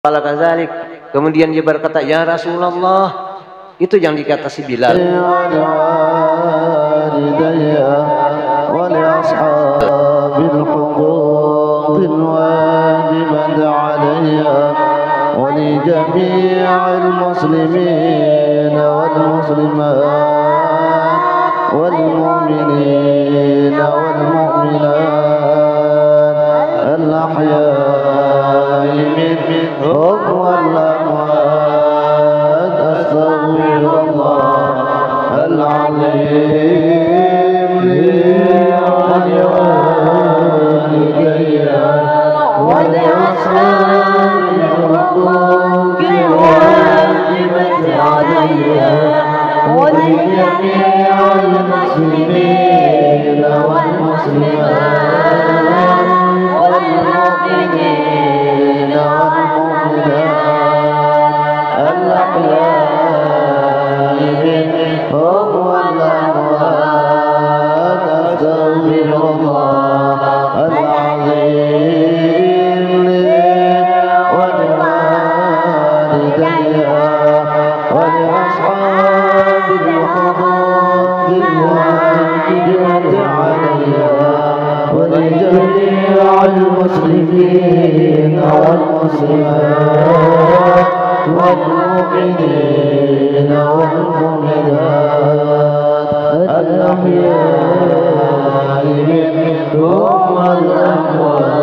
Qala kadzalik. Kemudian dia berkata, ya Rasulullah, itu yang dikata si Bilal. ولجميع المسلمين والمسلمات والمؤمنين والمؤمنات الأحياء منهم والأموات أستغفر الله العظيم ولوالدي ولأصحابي الحقوق الواجبة علي ولجميع المسلمين والمسلمات والمؤمنين والمؤمنات الأحياء منهم والأموات أستغفر الله العظيم ولوالدي ولأصحاب الحقوق الواجبة علي ولجميع المسلمين والمسلمات والمؤمنين والمؤمنات الأحياء منهم والأموات.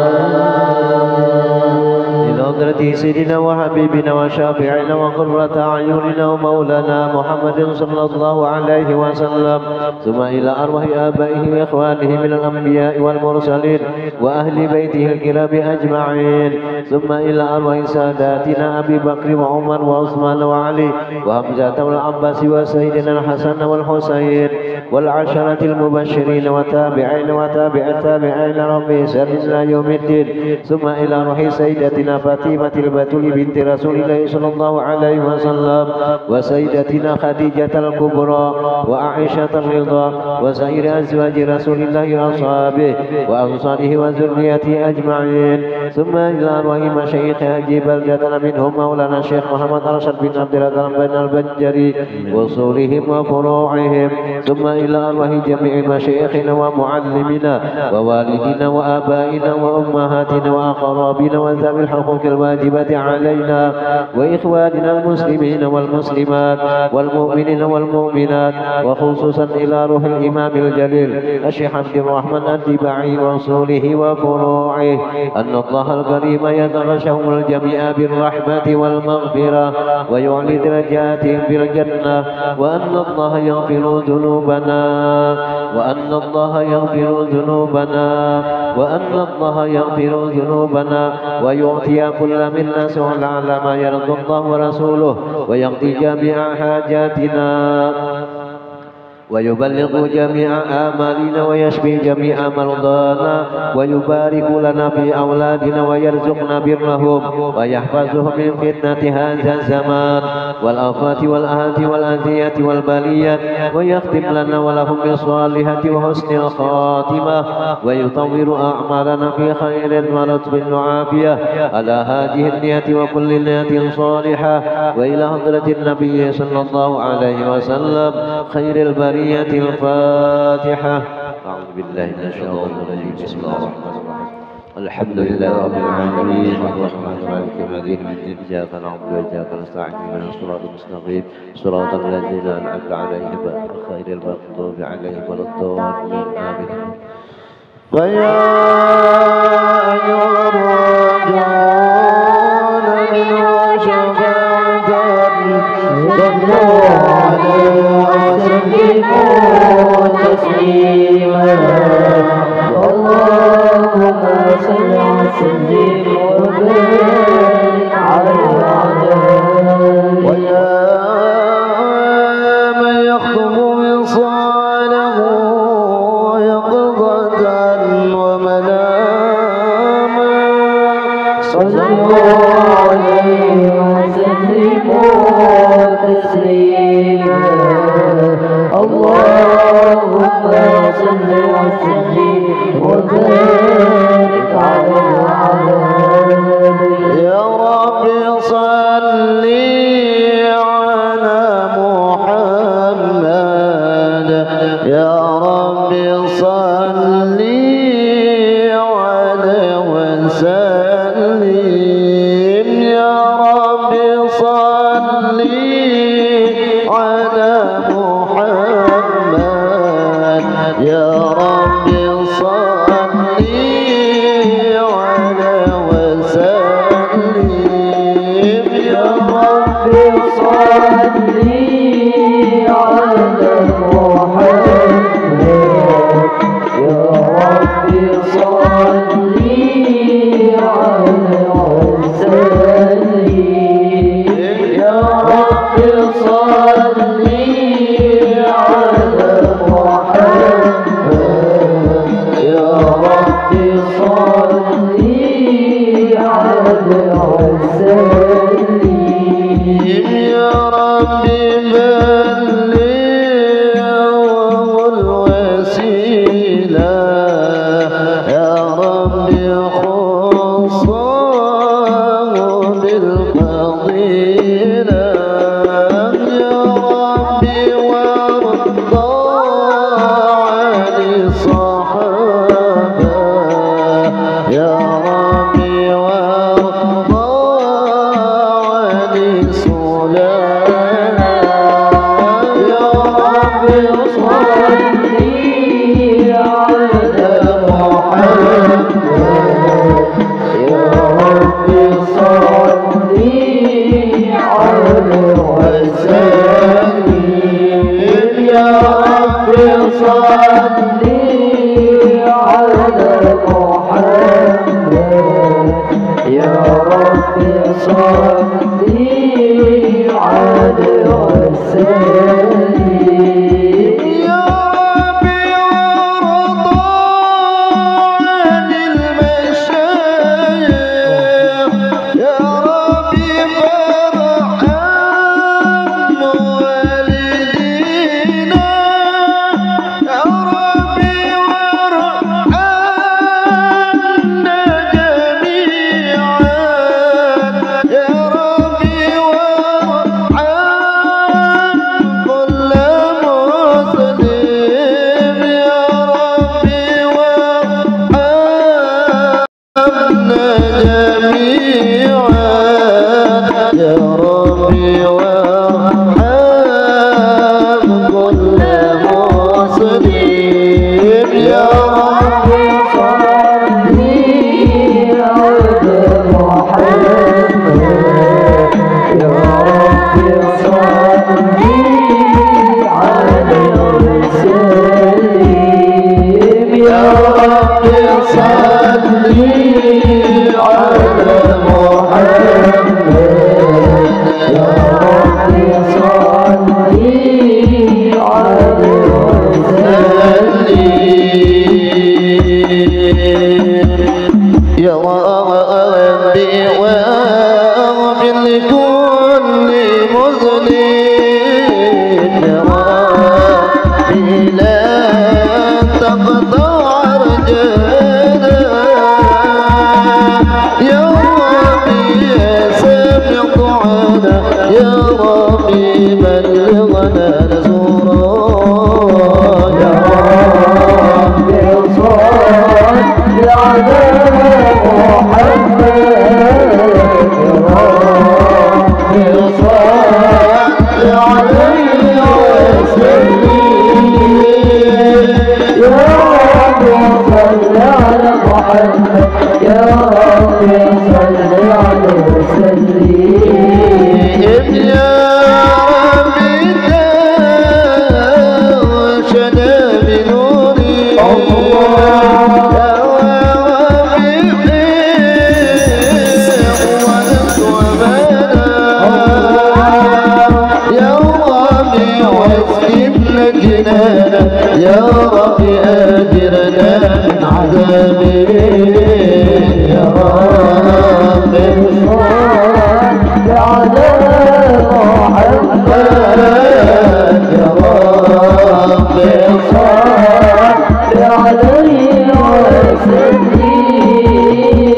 إلى حضرة سيدنا وحبيبنا وشافعنا وقرة أعيننا ومولانا محمد صلى الله عليه وسلم، ثم إلى أرواح آبائه وإخوانه من الأنبياء والمرسلين وأهل بيته الكرام أجمعين، ثم إلى أرواح ساداتنا أبي بكر وعمر وعثمان وعلي وحمزة والعباس وسيدنا الحسن والحسين والعشرة المبشرين وتابعين وتابع التابعين ربي سلمنا يوم الدين، ثم إلى روح سيدتنا فاطمة البتول بنت رسول الله صلى الله عليه وسلم وسيدتنا خديجة الكبرى وعائشة الرضا وسائر أزواج رسول الله وأصحابه وأنصاره وذريته أجمعين، ثم إلى أرواح مشايخ هذه بلدتنا منهم مولانا الشيخ محمد أرشد بن عبد الرحمن بن البنجري وصولهم وفروعهم، ثم إلى أرواح جميع مشايخنا ومعلمنا ووالدنا وآبائنا وأمهاتنا وأقرابنا وذوي الحقوق الواجبة علينا وإخواننا المسلمين والمسلمات والمؤمنين والمؤمنات، وخصوصا إلى روح الإمام الجليل الشيخ عبد الرحمن الدباعي وصوله وفروعه أن الله الكريم يتغشهم الجميع بالرحمة والمغفرة ويعلي درجاتهم في الجنة، وأن الله يغفر ذنوبنا وأن الله يغفر ذنوبنا وأن الله يغفر ذنوبنا ويعطي كل منا سؤال على ما يرضى الله ورسوله ويقضي جميع حاجاتنا ويبلغ جميع آمالنا ويشفي جميع مرضانا ويبارك لنا في أولادنا ويرزقنا برهم ويحفظهم من فتنة هذا الزمان والآفات والآهات والأذية والبليات، ويختم لنا ولهم بالصالحة وحسن الخاتمة ويطور أعمالنا في خير ولطف وعافية على هذه النية وكل نية صالحة، وإلى حضرة النبي صلى الله عليه وسلم خير البرية الفاتحة. أعوذ بالله من الشيطان الرجيم. بسم الله الرحمن الرحيم. الحمد لله رب العالمين الرحمن الرحيم مالك يوم الدين، إياك نعبد وإياك نستعين اهدنا الصراط المستقيم صراط الذين أنعمت عليهم غير المغضوب عليهم ولا الضالين آمين. فيا أيها الراجعون منه شفاعة صلوا عليه وسلموا تسليما، اللهم صل وسلم وبارك عليه. ويا من يخطب وصاله يقظة ومناما صلوا عليه وسلموا تسليما، اللهم صل وسلم وبارك عليه وعلى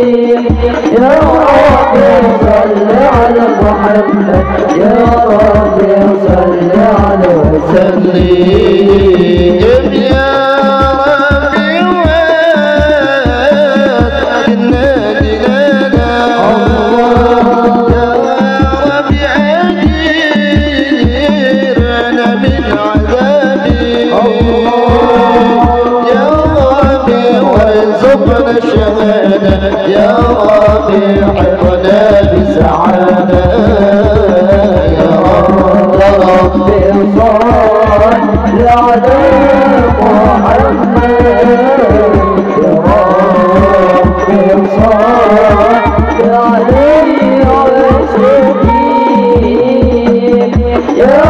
يا رب صل على على محمد يا ربي صل على وسلم يا ربي وكلنا جلالا يا ربي أجيرنا من عذابي يا ربي وارزقنا الشهادة يا ربي حفظنا بسعادة يا ربي صل على محمد يا ربي صل عليه وسلم يا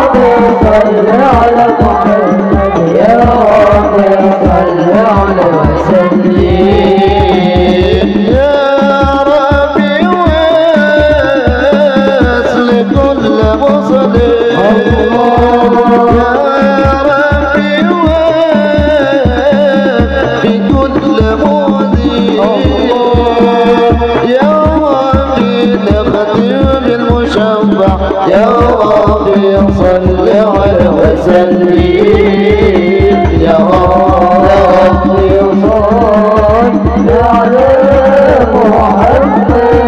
ربي صل على محمد يا ربي صل على وسلم يا ربي صل على وسلم يا ربي صل على محمد يا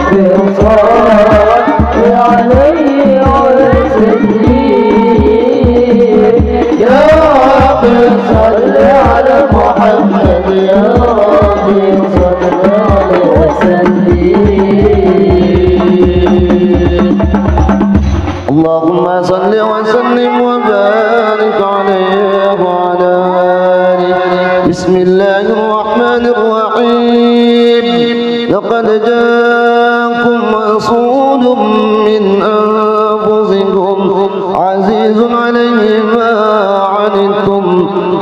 ربي صل عليه وسلم يا ربي صل على محمد يا ربي صل عليه وسلم اللهم صل وسلم وبارك عليه وعلى آله بسم الله الرحمن الرحيم لقد جاءكم رسول من أنفسكم عزيز عليه ما عنتم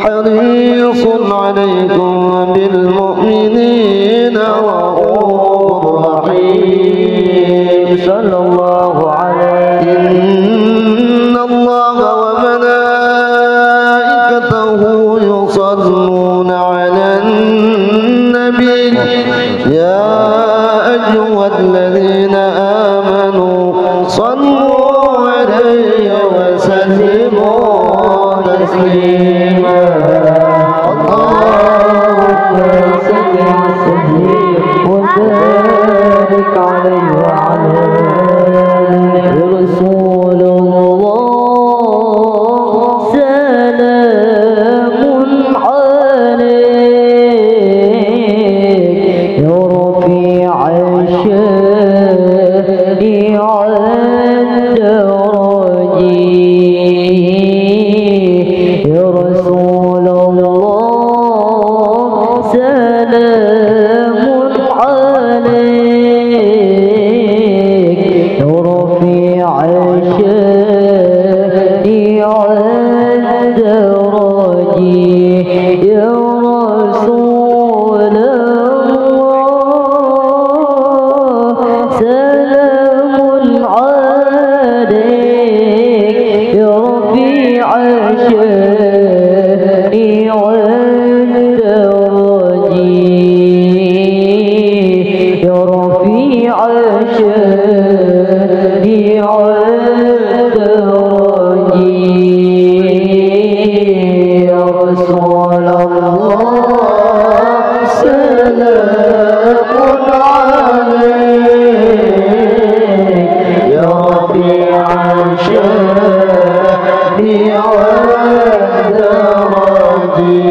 حريص عليكم بالمؤمنين رؤوف رحيم صلى الله عليه إن الله وملائكته يصلون على النبي يا أيها الذين آمنوا صلوا عليه وسلموا تسليما اللهم صل وسلم وبارك عليه وعلى آله رسول الله سلام عليك يا رفيع الشان عند رجيه يا رسول الله سلام عليك يا رفيع الشان عند رجيه يا رسول الله سلام عليك يا رفيع الشان عند رجيه يا رفيع الشان عند رجيه يا رسول الله سلام عليك يا رفيع الشان عند رجيه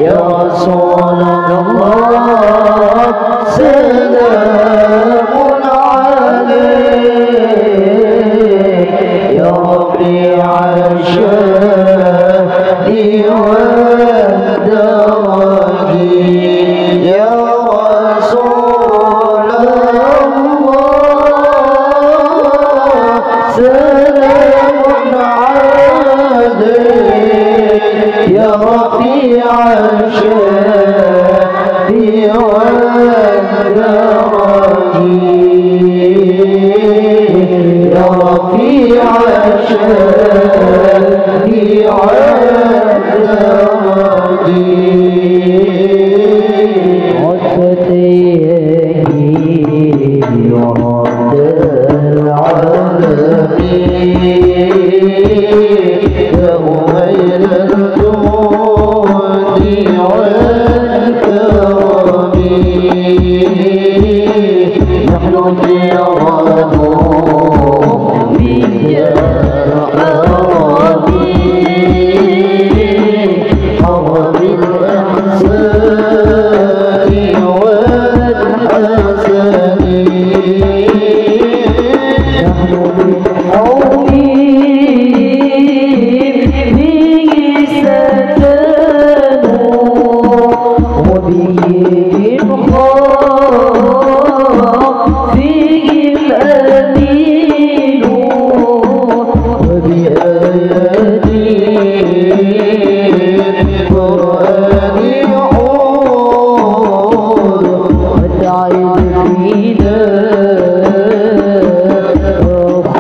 يا رسول الله سلام عليك يا رفيع الشان عند رجيه يا رسول الله سلام عليك يا رفيع الشان عند رجيه يا رفيع الشان عند رجيه نحن جيرانه بديار حرمي حرم الإحسان والحسن نحن بالحومي به سكنوا وبه الخاف فيه الأمين وبآياته القرآن يعود وتعد فينا روح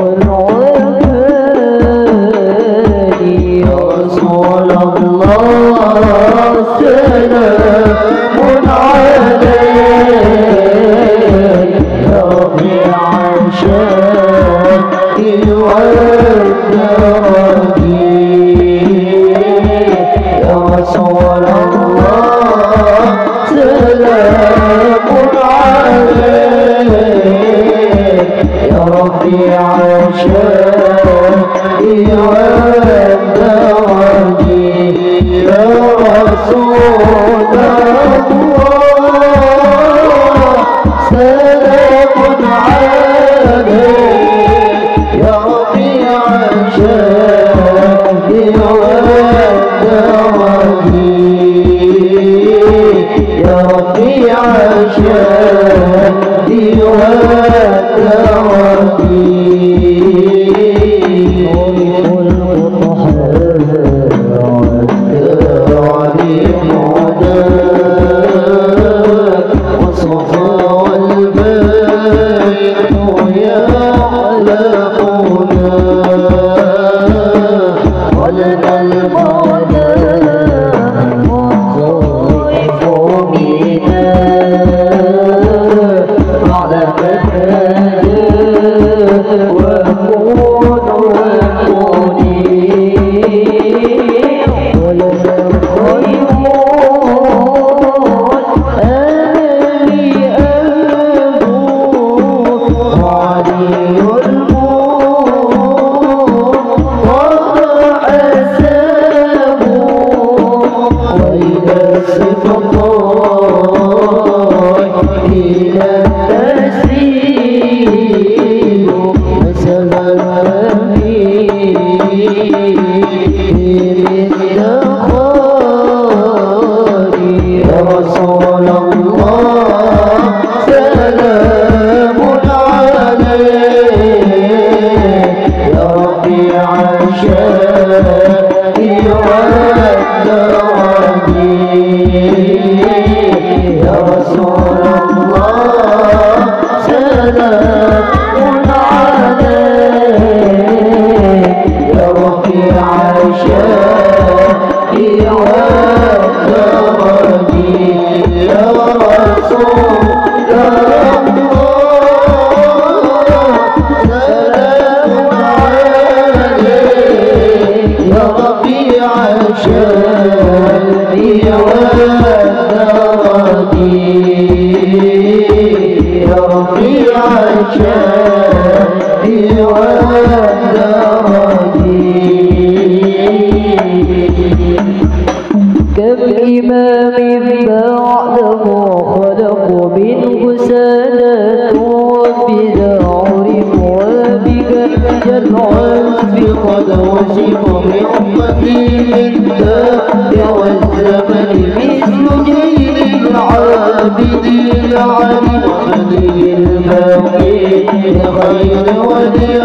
العباد يا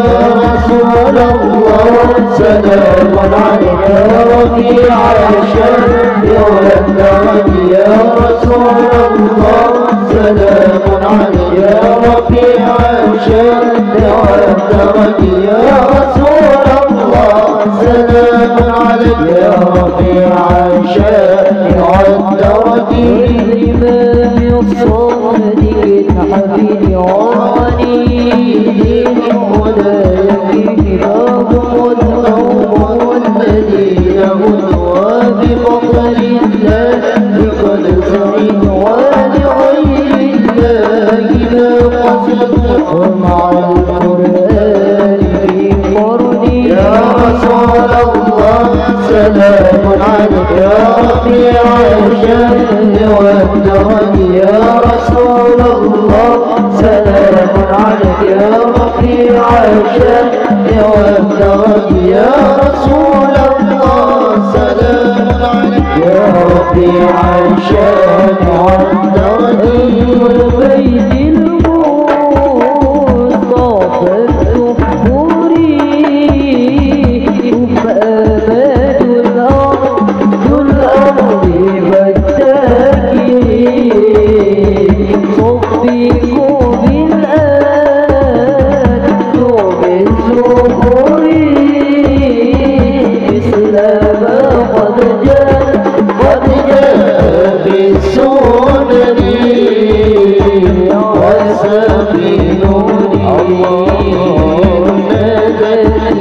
رسول الله سلام عليك يا رفيع الشان والدرج يا رسول الله سلام عليك يا رفيع الشان والدرج يا رسول الله سلام عليك يا رفيع الشان والدرج يا رفيع الشان والدرج بفضل الله قد سعيد ولغيره رفيع الشأن والدرج يا رسول الله سلام عليك يا رفيع الشأن والدرج يا رسول الله سلام عليك يا رفيع الشأن والدرج والبيت المصطفى الدبوري فأمات الأرض فالتاكي صدقوا بالآن بالزهوري إسلام قد جاء بالسنن وسبيل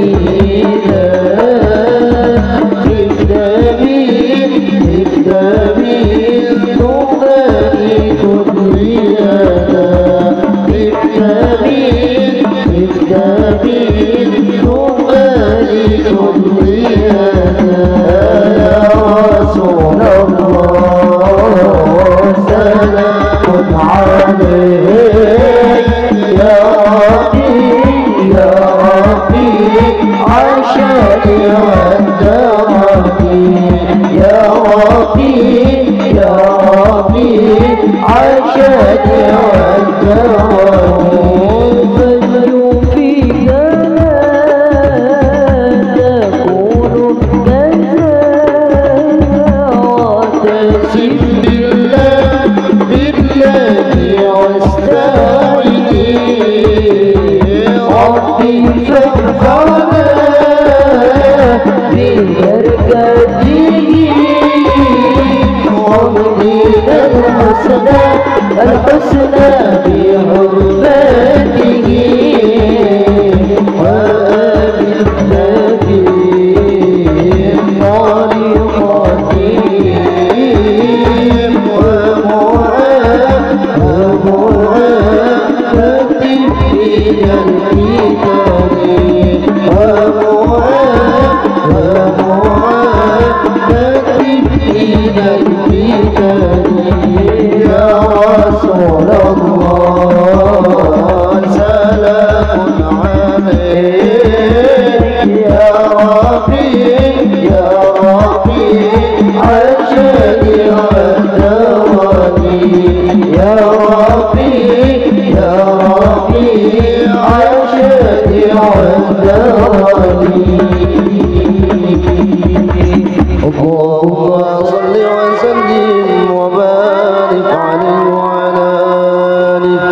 نجدينا الحسنى بحرمته وآل النبي طريقتهم ومعافة من الفتن ومعافة من الفتن يا رسول الله سلام عليك يا ربي عجل ودواني يا ربي عجل ودواني اللهم صل وسلم وبارك عليه وعلى آله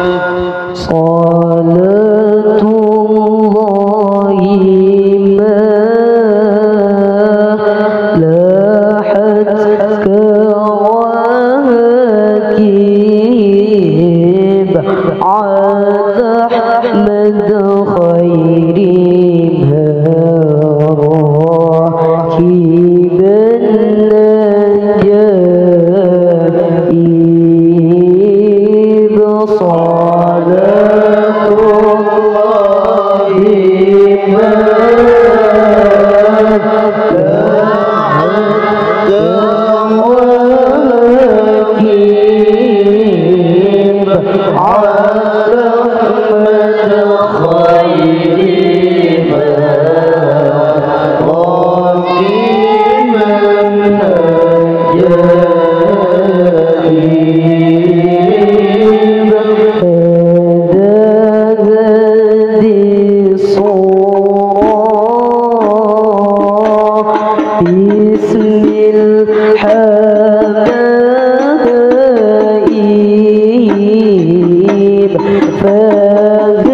صلاة الله ما لاحت كواكب عاد أحمد خير راكب النجائب صلاة الله ما لاحت كواكب عاد أحمد خير باسم الحبايب فهز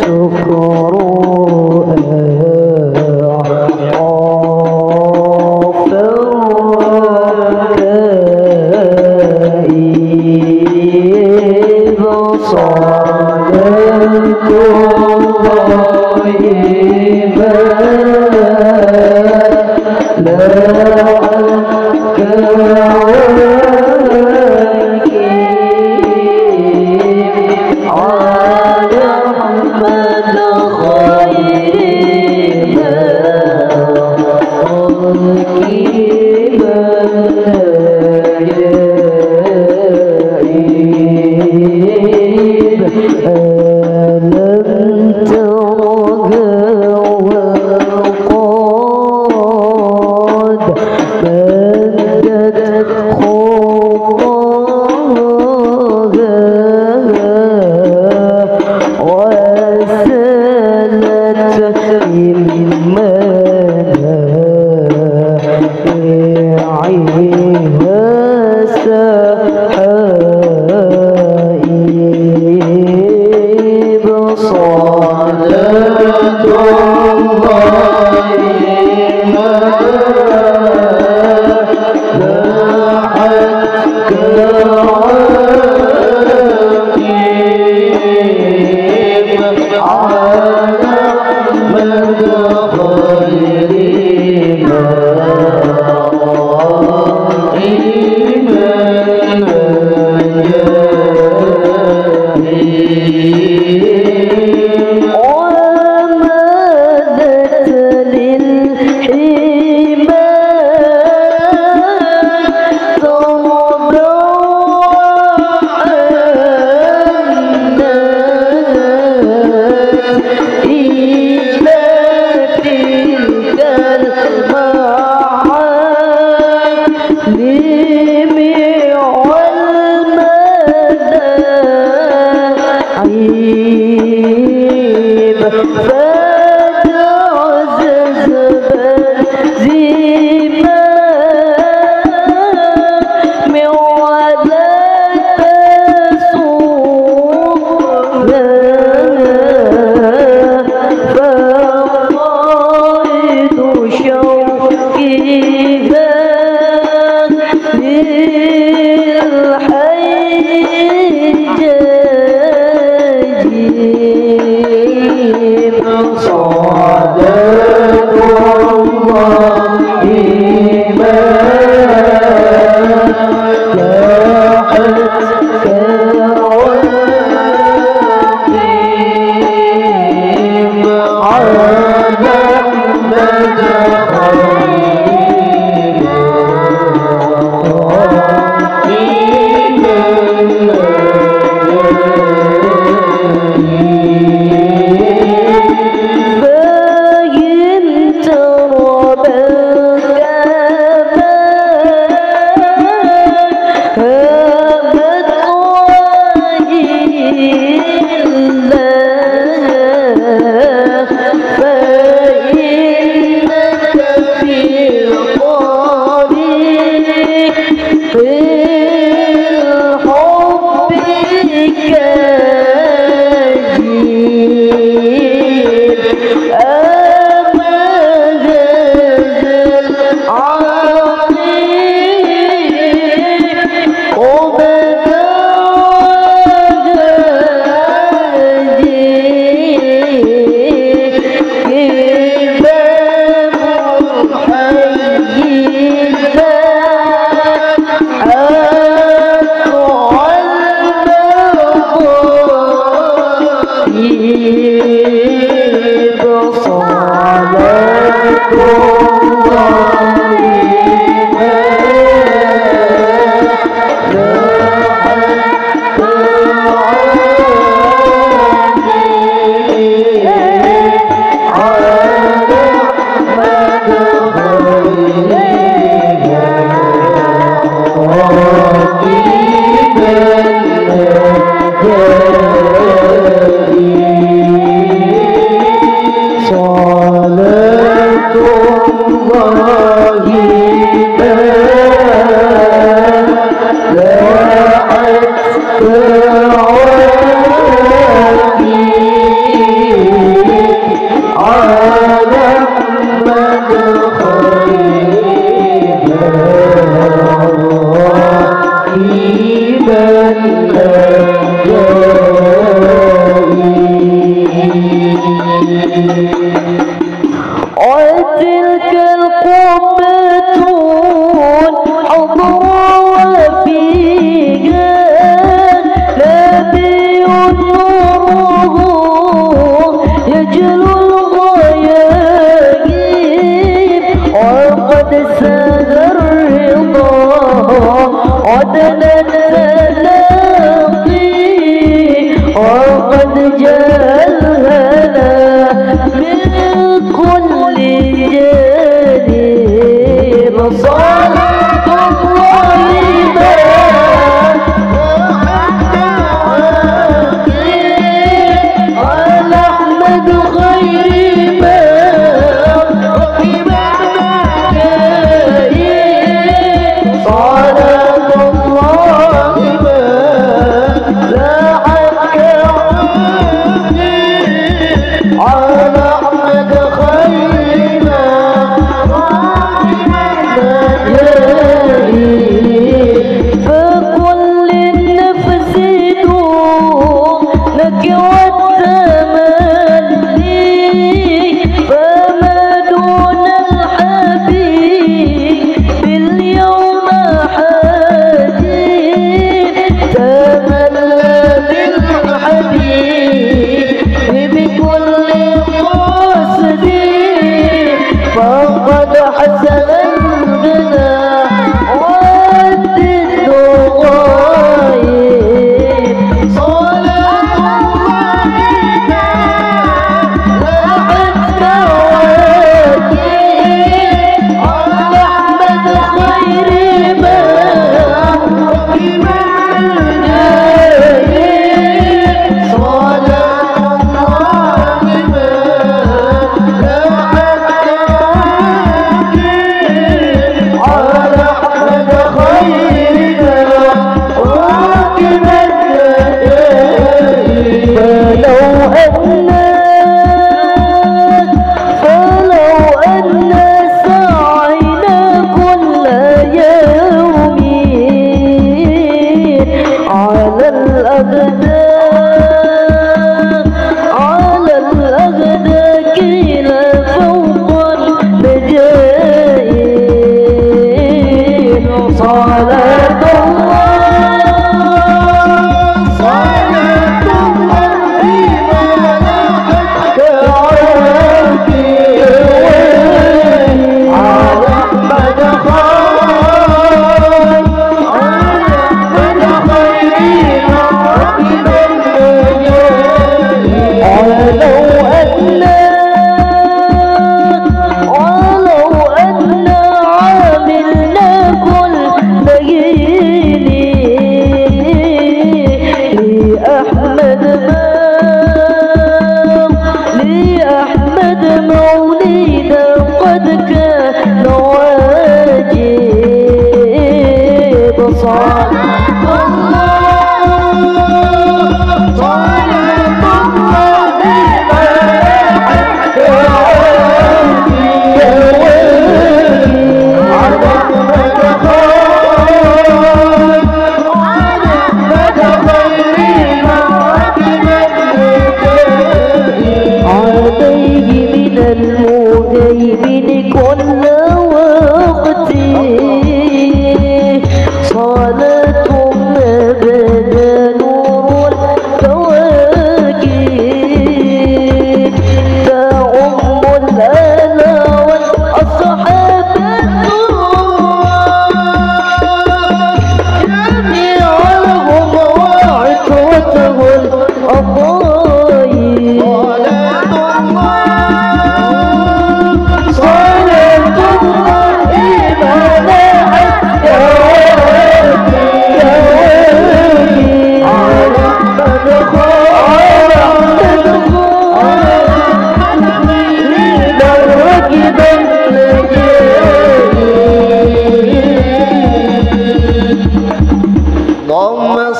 سكر أعطاف الركائب صلاة الله Yeah.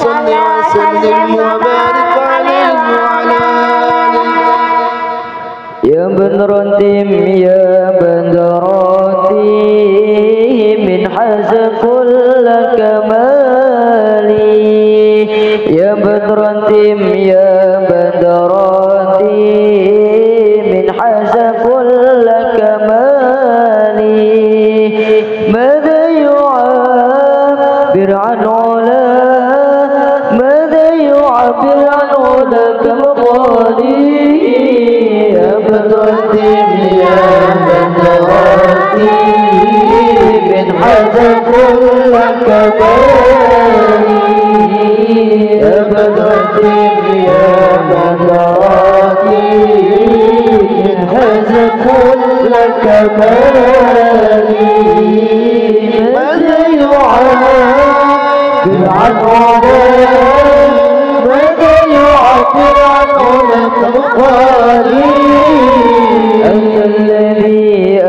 صل وسلم وبارك عليه وعلى آله. يا بدر الدم يا بدر الدم من حاز كل كمالي يا بدر الدم يا بدر الدم من حاز كل كمالي ماذا يعبر عن علا ماذا يعبر عن علا كمقالي يا بدر الدين يا بدر الدين من حاز كل كمالي يا بدر الدين يا بدر الدين من حاز كل كمالي ماذا يعبر عن علا ماذا يعبر عن علا كمقالي أنت الذي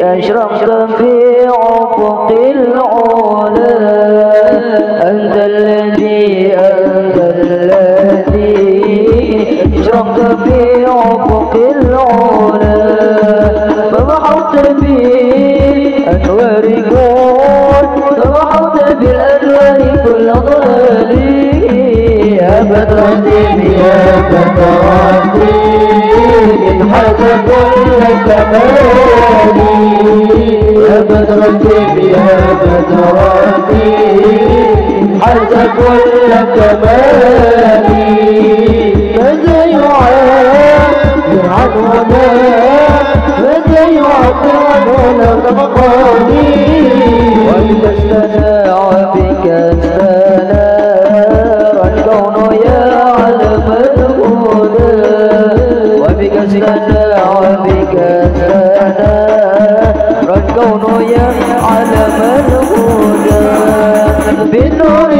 أشرقت في أفق العلا أنت الذي أشرقت في أفق العلا فمحوت بأنوار كون فمحوت بالأنوار كل ضلالي يا بدر الدين يا بدر الدين من حاز كل كمالي يا بدر الدين يا بدر الدين حاز كل كمالي ماذا يعبر عن هنا ماذا يعبر عن هنا كمقالي وبك استناع بك استنار الكون يا علم الهدى وبك استناع بك استنار الكون يا علم الهدى بالنور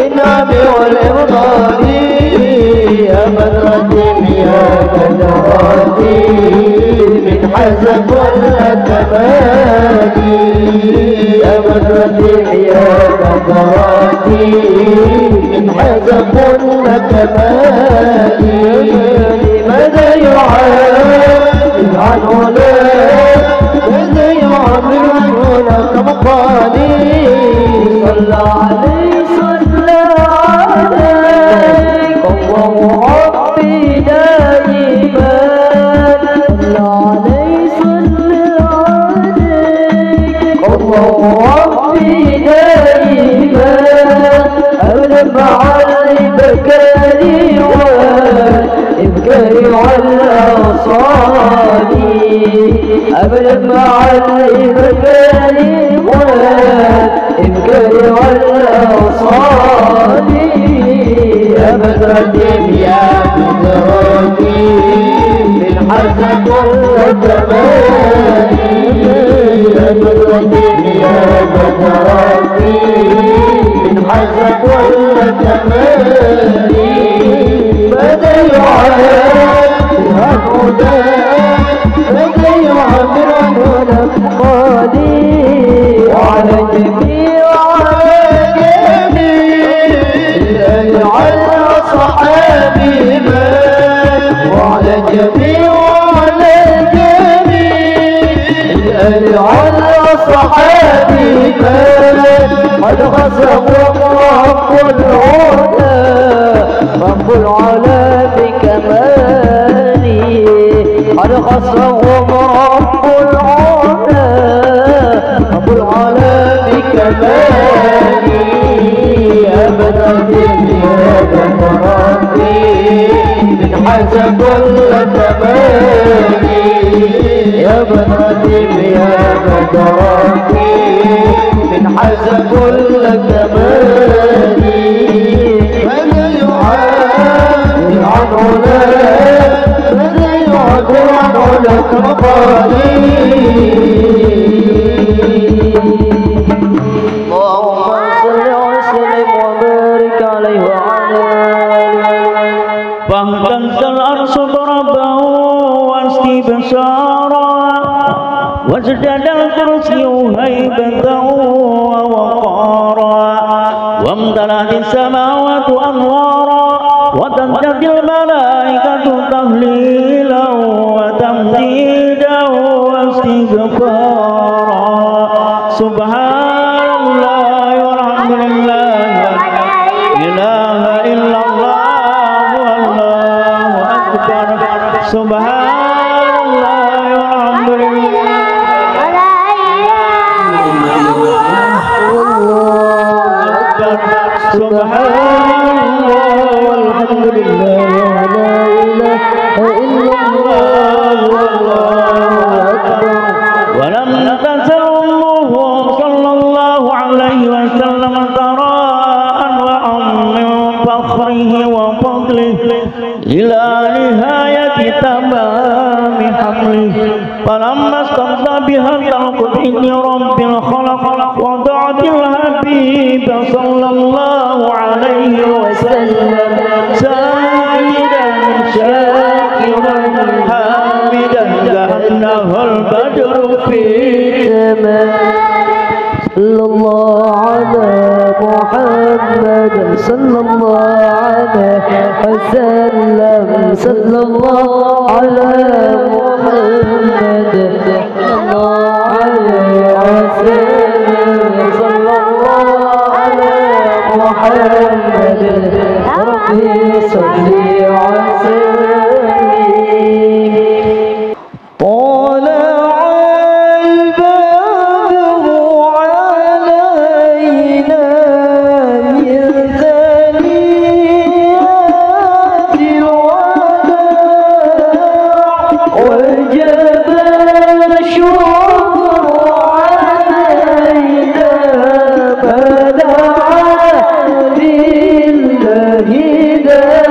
والإنعام والإبطال يا بدر الدين يا بدر الدين من حاز كل كمالي يا بدر الدين يا بدر الدين من حاز كل كمالي ماذا يعبر عن هنا ماذا يعبر عن هنا كمقالي صلى عليه صلى عليك الله ربي دائما صلى عليه صلى عليك الله ربي دائما أبدا مع الإبكار والإبكار والأوصال أبدا مع الإبكار والإبكار والأوصال يا بدر الدين يا بدر الدين من حاز كل كمالي يا بدر الدين يا بدر الدين من حاز كل كمالي ماذا يعبر عن هدى ماذا يعبر عن هدى قالي وعلى الجميع على صحابي وعلى الجميع وعلى الجميع على صحابي قد غزهم رب العلا رب العلا بكمالي قد غزهم رب العلا رب العلا بكمالي يا بدر الدين يا بدر الدين من حاز كل كمالي يا بدر الدين يا بدر الدين من حاز كل كمالي ماذا يعبر عن هنا ماذا يعبر عن هنا كمقالي فاهتز الأرض ربه واستبشارا وازداد الكرسي هيبة ووقارا وامتلأت السماوات أنوارا وتزداد الملائكة تهليلا وتمجيدا واستغفارا سبحان الله والحمد لله لا إله إلا الله والله أكبر سبحان الله والحمد لله سبحان الله والحمد لله ولا إله إلا الله والله أكبر ولم تزل أمه صلى الله عليه وسلم تراء ومن فخره وفضله إلى نهاية تمام حمله فلما استمضى بها الخلق بإذن رب الخلق وضعت الحبيب صلى الله عليه وسلم ساجدا شاكرا حامدا كأنه البدر في السماء صلى الله على محمد صلى الله عليه وسلم صلى الله على محمد صلى الله عليه وسلم صلى الله على محمد ربي صل وسلم طلع البدر علينا من ثنيات الوداع وجب الشكر علينا فدعا بالله داع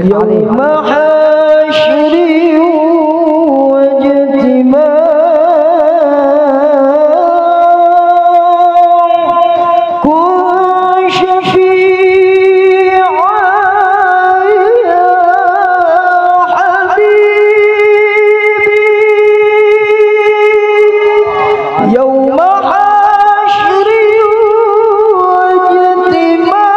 يوم حشر واجتماع كن شفيعا يا حبيبي يوم حشر واجتماع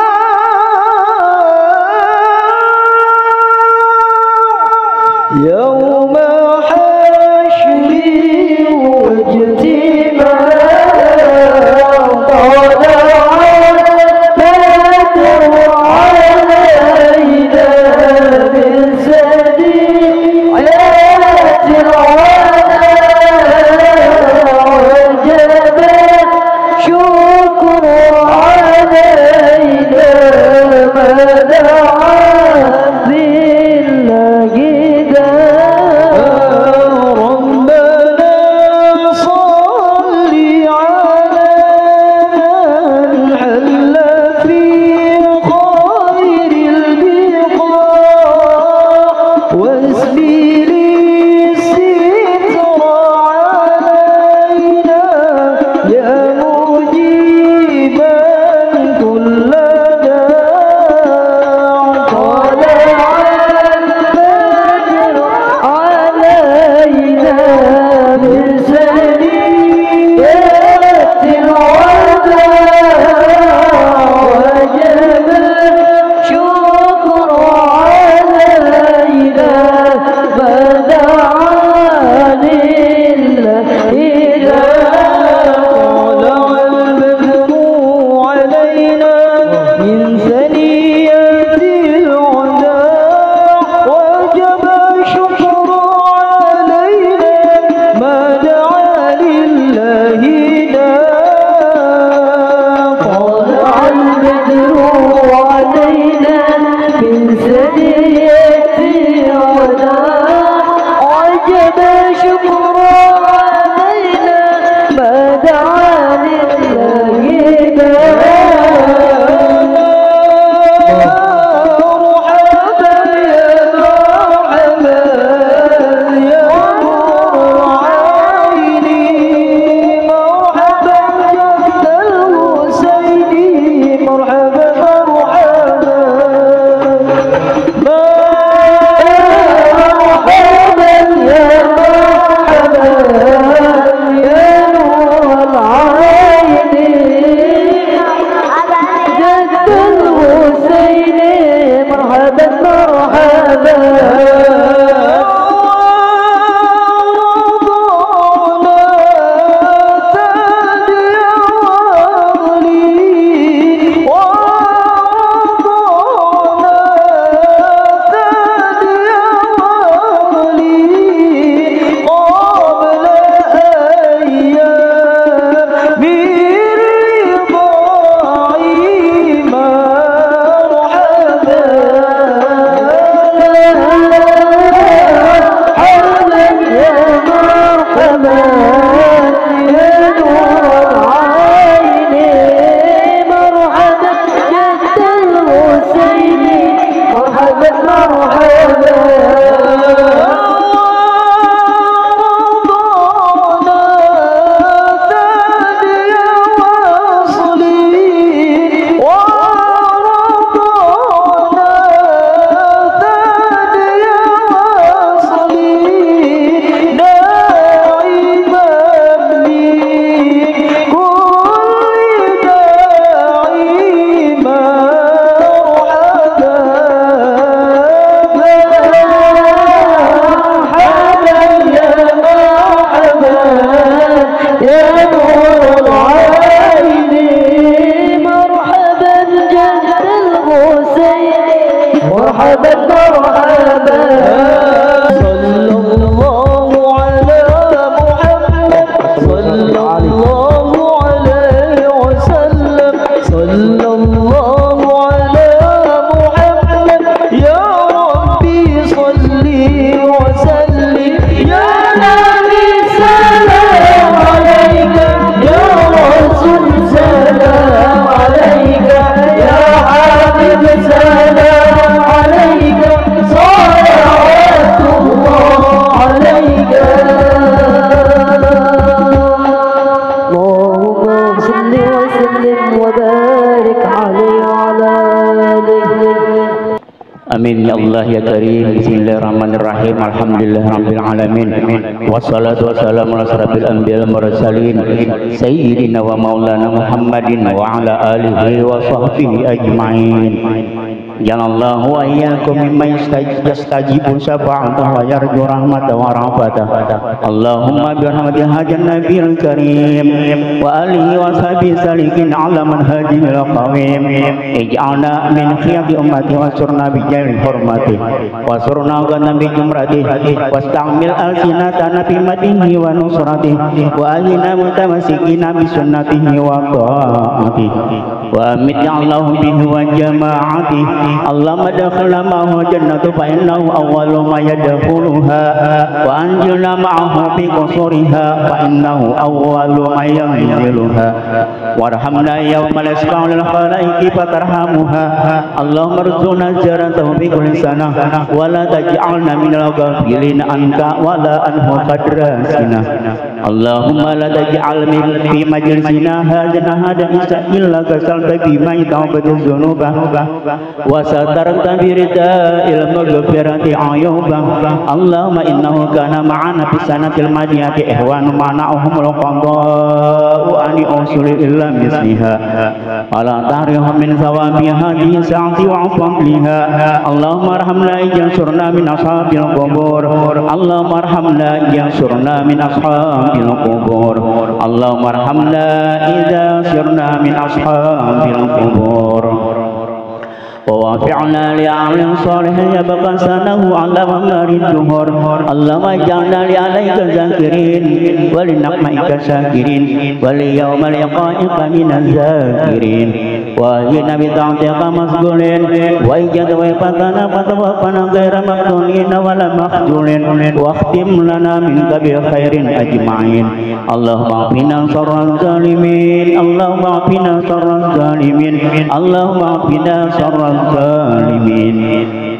Amin ya Allah ya Karim. Bismillahirrahmanirrahim. Alhamdulillah rabbil alamin. Wassalatu wassalamu ala asrofil anbiya'i wal mursalin sayyidina wa maulana Muhammadin wa ala alihi wa sahbihi ajmain. Jalallahu wa iyyakum mimman yastajibu syafa'atahu wa yarju rahmatahu wa rahmatahu. Allahumma bi rahmatil hajan nabiyil karim wa alihi wa sahbihi salikin ala manhajil qawim. Ij'alna min khiyari ummati wa surna bi jari hormati wa surna gana bi jumrati wastamil alsinatana fi madihi wa nusrati wa alina mutamassikina bi sunnatihi wa ta'ati wa amit Allahu bihi wa jama'ati. Allahumma dakhilna ma'ahu jannatu fa innahu awwalu ma yadkhuluha wa anjilna ma'ahu fi qusuriha fa innahu awwalu ma yanziluha warhamna yawma yasfa'u lil khalaiqi fatarhamuha. Allahumma rzuqna jaratahu bi kulli sana wa la taj'alna minal ghafilin anka wa la anhu qadrasina. Allahumma la taj'al fi majlisina hadan illa kasalta bima yatawbatu dzunuba wa satarta bi rida'il maghfirati ayuba. Allahumma innahu kana ma'ana fi sanatil madiyati ihwanu mana'uhumul qada'u ani usuli illa misliha ala tarihum min sawabi hadhihi sa'ati wa fadliha. Allahumma arhamna jansurna min ashabil qubur. Allahumma arhamna jansurna min ashabil qubur. Allahumma arhamna idza sirna min ashabil qubur. ووافعنا لعمل صالح يبقى سنه على ممر الجمهور. اللهم اجعلنا لعليك ذاكرين ولنعمك شاكرين وليوم لقائك من الذاكرين. وأهلنا بطاعتك مسجونين وإجاد وإفتنا فتوفنا غير مفتونين ولا مخجولين واختم لنا منك بخير أجمعين اللهم اعفنا شر الظالمين اللهم اعفنا شر الظالمين اللهم اعفنا شر الظالمين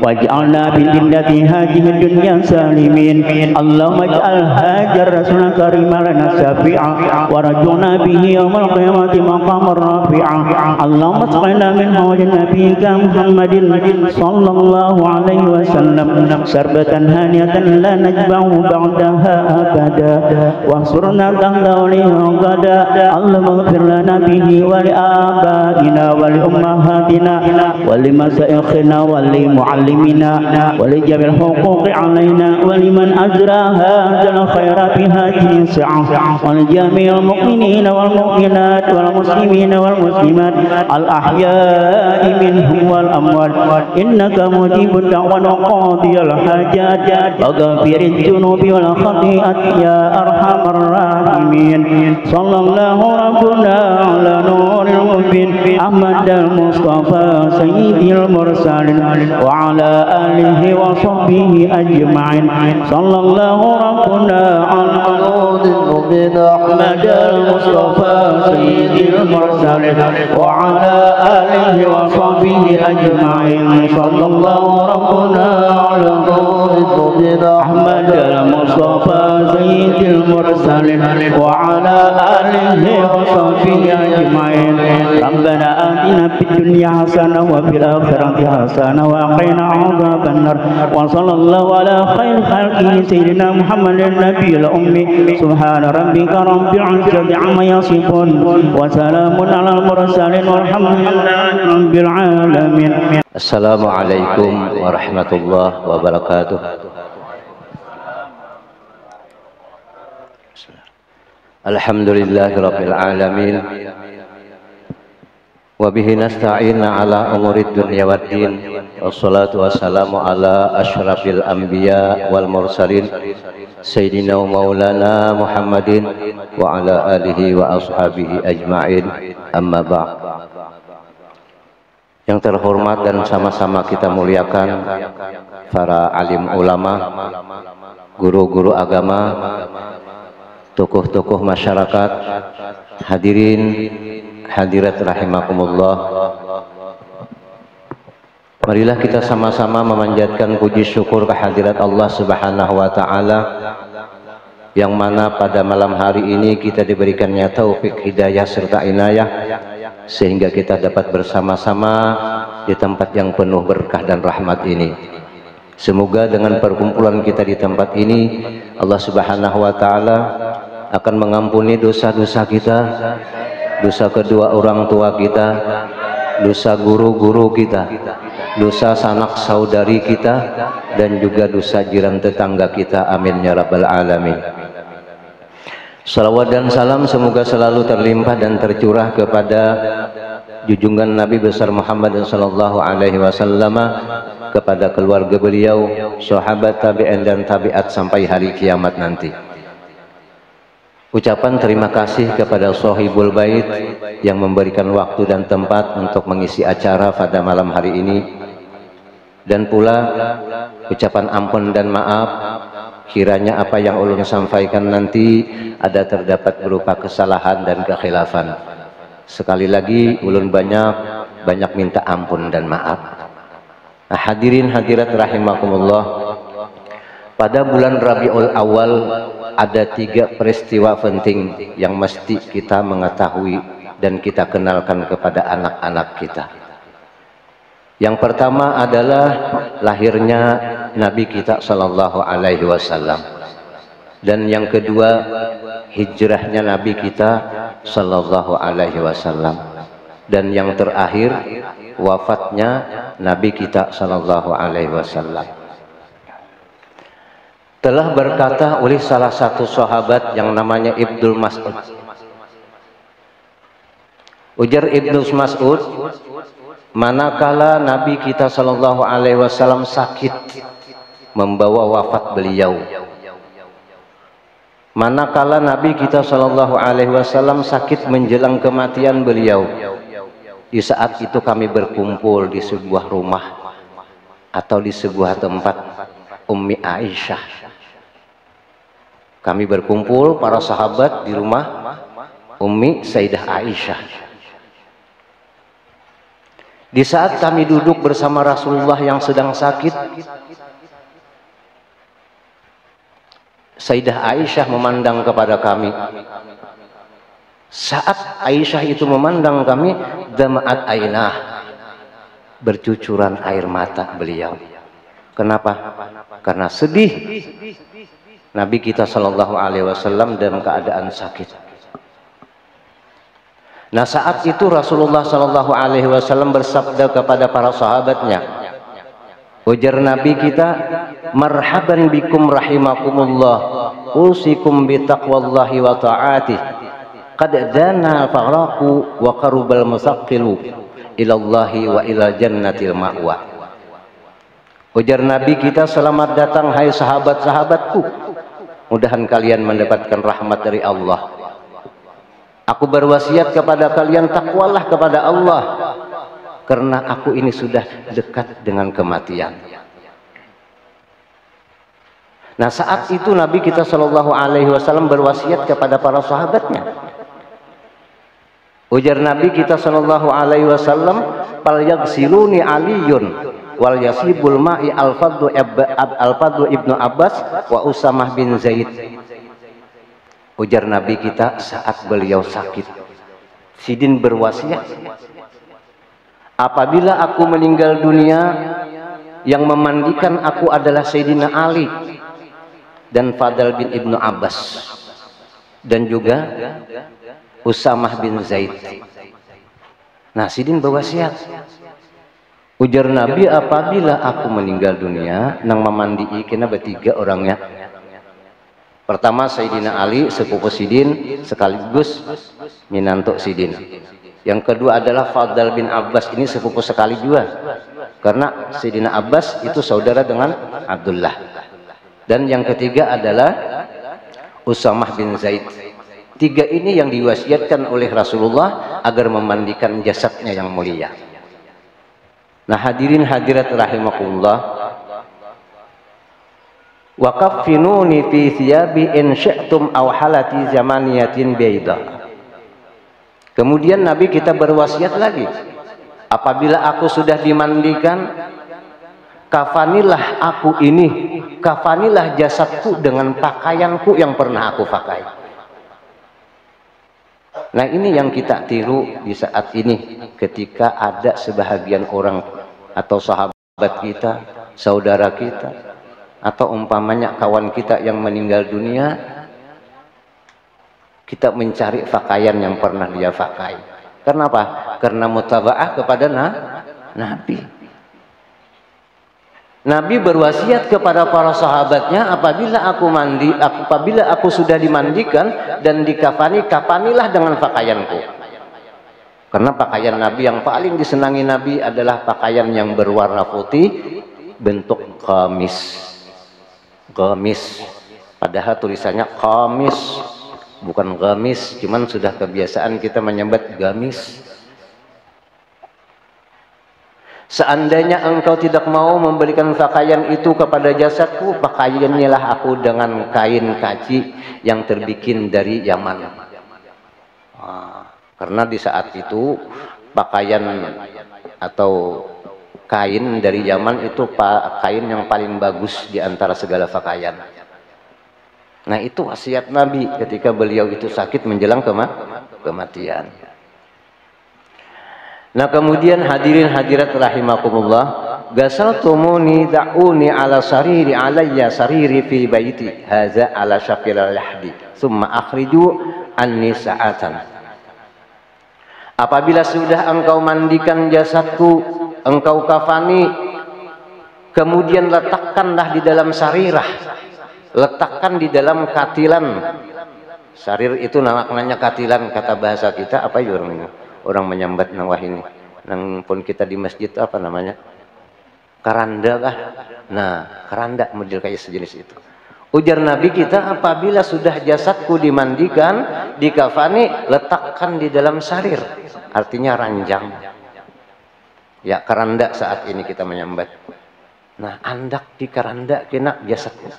واجعلنا بالجنة هذه الدنيا سالمين اللهم اجعل هاجر رسول كريم لنا شفيعا ورجعنا به يوم القيامة مقاما رفيعا اللهم اسقنا من حوض نبيك محمد صلى الله عليه وسلم شربة هانية لا نجبع بعدها أبدا واحصرنا تحت وليه غدا اللهم اغفر لنا به ولآبائنا ولأمهاتنا ولمشايخنا ولمعلمنا ولجميع الحقوق علينا ولمن أجرى هذا الخير في هذه الساعة ولجميع المؤمنين والمؤمنات والمسلمين والمسلمات الأحياء منهم والأموات إنك مجيب الدعوة وقاضي الحاجات وغفر الذنوب والخطيئات يا أرحم الراحمين صلى الله ربنا على نور المبين أحمد المصطفى سيد المرسلين وعلى آله وصحبه أجمعين صلى الله ربنا على نور المبين أحمد المصطفى سيد المرسلين وعلى آله وصحبه أجمعين صلى الله ربنا على نور المبين أحمد المصطفى سيد المرسلين وعلى آله وصحبه أجمعين ربنا آتنا في الدنيا حسنة وفي الآخرة حسنة وقنا عذاب النار وصلى الله على خير خلقه سيدنا محمد النبي الأمي سبحان ربك رب العزة عما يصفون وسلام على المرسلين والحمد لله رب العالمين. Assalamualaikum warahmatullahi wabarakatuh. Alhamdulillahirabbil alamin. Wa bihi nasta'in ala umurid dunya waddin. Wassalatu wassalamu ala asyrafil anbiya wal mursalin sayyidina wa maulana Muhammadin wa ala alihi wa ashabihi ajma'in. Amma ba'd. Yang terhormat dan sama-sama kita muliakan para alim ulama, guru-guru agama, tokoh-tokoh masyarakat, hadirin hadirat rahimakumullah. Marilah kita sama-sama memanjatkan puji syukur kehadirat Allah Subhanahu wa taala yang mana pada malam hari ini kita diberikannya taufik, hidayah serta inayah sehingga kita dapat bersama-sama di tempat yang penuh berkah dan rahmat ini. Semoga dengan perkumpulan kita di tempat ini Allah Subhanahu wa taala akan mengampuni dosa-dosa kita, dosa kedua orang tua kita, dosa guru-guru kita, dosa sanak saudari kita, dan juga dosa jiran tetangga kita. Amin ya rabbal alamin. Salawat dan salam semoga selalu terlimpah dan tercurah kepada junjungan Nabi besar Muhammad sallallahu alaihi wasallam, kepada keluarga beliau, sahabat, tabi'in dan tabi'at sampai hari kiamat nanti. Ucapan terima kasih kepada Shahibul Bait yang memberikan waktu dan tempat untuk mengisi acara pada malam hari ini, dan pula ucapan ampun dan maaf kiranya apa yang ulun sampaikan nanti ada terdapat berupa kesalahan dan kekhilafan. Sekali lagi ulun banyak minta ampun dan maaf. Nah, hadirin hadirat rahimakumullah, pada bulan Rabiul Awal ada 3 peristiwa penting yang mesti kita mengetahui dan kita kenalkan kepada anak-anak kita. Yang pertama adalah lahirnya Nabi kita sallallahu alaihi wasallam, dan yang kedua hijrahnya Nabi kita sallallahu alaihi wasallam, dan yang terakhir wafatnya Nabi kita sallallahu alaihi wasallam. Telah berkata oleh salah satu sahabat yang namanya Ibnu Mas'ud. Ujar Ibnu Mas'ud, manakala Nabi kita sallallahu alaihi wasallam sakit membawa wafat beliau, manakala Nabi kita sallallahu alaihi wasallam sakit menjelang kematian beliau, Di saat itu kami berkumpul di sebuah rumah atau di sebuah tempat Ummi Aisyah. Kami berkumpul para sahabat di rumah Ummi Sayyidah Aisyah. Di saat kami duduk bersama Rasulullah yang sedang sakit, Sayyidah Aisyah memandang kepada kami. Saat Aisyah itu memandang kami, dama'at ainah, bercucuran air mata beliau. Kenapa? Karena sedih. Nabi kita Shallallahu Alaihi Wasallam dalam keadaan sakit. Nah, saat itu Rasulullah Shallallahu Alaihi Wasallam bersabda kepada para sahabatnya, ujar Nabi kita, marhaban bikum rahimakumullah, usikum bitaqwallahi wa ta'atih, qad dana faraku wa qarubal musaqqilu ilallahi wa ila jannatil ma'wa. Ujar Nabi kita, selamat datang hai sahabat-sahabatku, mudahan kalian mendapatkan rahmat dari Allah. Aku berwasiat kepada kalian, takwalah kepada Allah, karena aku ini sudah dekat dengan kematian. Nah, saat itu Nabi kita Shallallahu Alaihi Wasallam berwasiat kepada para sahabatnya. Ujar Nabi kita Shallallahu Alaihi Wasallam, fal yaghsiluni aliyun wal yasibul ma'i al-fadlu ibnu Abbas wa Usamah bin Zaid. Ujar Nabi kita saat beliau sakit, Sidin berwasiat, apabila aku meninggal dunia, yang memandikan aku adalah Sayyidina Ali dan Fadl bin Ibnu Abbas dan juga Usamah bin Zaid. Nah, Sidin berwasiat, ujar Nabi, apabila aku meninggal dunia, nang memandii kena bertiga orangnya. Pertama Sayyidina Ali sepupu Sidin sekaligus minantuk Sidin. Yang kedua adalah Fadl bin Abbas, ini sepupu sekali juga, karena Sayyidina Abbas itu saudara dengan Abdullah. Dan yang ketiga adalah Usamah bin Zaid. Tiga ini yang diwasiatkan oleh Rasulullah agar memandikan jasadnya yang mulia. Nah, hadirin hadirat rahimakumullah, wa kaffinuni fi thiyabi in syi'tum aw halati zamaniyatin baida. Kemudian Nabi kita berwasiat lagi, apabila aku sudah dimandikan, kafanilah aku ini, kafanilah jasadku dengan pakaianku yang pernah aku pakai. Nah, ini yang kita tiru di saat ini, ketika ada sebahagian orang atau sahabat kita, saudara kita, atau umpamanya kawan kita yang meninggal dunia, kita mencari pakaian yang pernah dia pakai. Kenapa? Karena mutaba'ah kepada Nabi. Nabi berwasiat kepada para sahabatnya, apabila aku sudah dimandikan dan dikafani, kafanilah dengan pakaianku. Karena pakaian Nabi yang paling disenangi Nabi adalah pakaian yang berwarna putih, bentuk qamis. Qamis, padahal tulisannya qamis, bukan gamis, cuman sudah kebiasaan kita menyebut gamis. Seandainya engkau tidak mau memberikan pakaian itu kepada jasadku, pakaiannya lah aku dengan kain kaci yang terbikin dari Yaman. Karena di saat itu pakaian atau kain dari Yaman itu kain yang paling bagus di antara segala pakaian. Nah, itu wasiat Nabi ketika beliau itu sakit menjelang kematian. Nah, kemudian hadirin hadirat rahimakumullah, gasaltumuni da'uni ala sariri alayya sariri fi baiti haza ala syafil lahdi summa akhriju anni sa'atan. Apabila sudah engkau mandikan jasadku, engkau kafani, kemudian letakkanlah di dalam sarirah, letakkan di dalam katilan. Sarir itu namanya katilan, kata bahasa kita apa ya orang menyambat nawah ini, nang pun kita di masjid apa namanya, karanda kah? Nah, karanda model kayak sejenis itu. Ujar Nabi kita, apabila sudah jasadku dimandikan, dikafani, letakkan di dalam sarir, artinya ranjang. Ya, keranda saat ini kita menyambat. Nah, andak di keranda kena jasadnya.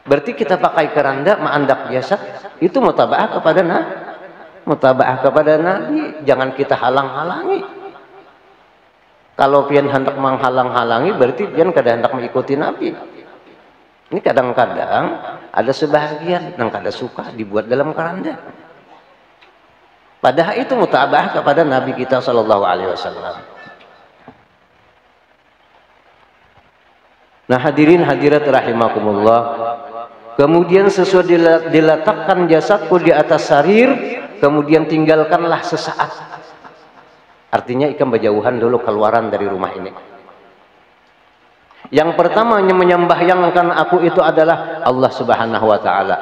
Berarti kita pakai keranda mengandak jasad itu mutaba'ah kepada Nabi. Jangan kita halang-halangi. Kalau pian hendak menghalang-halangi berarti pian kada hendak mengikuti Nabi. Ini kadang-kadang ada sebahagian yang kada suka dibuat dalam keranda. Padahal itu mutaba'ah kepada Nabi kita sallallahu alaihi wasallam. Nah, hadirin hadirat rahimakumullah. Kemudian sesudah diletakkan jasadku di atas sarir, kemudian tinggalkanlah sesaat. Artinya ikan berjauhan dulu keluaran dari rumah ini. Yang pertama yang menyembahyangkan aku itu adalah Allah Subhanahu wa taala.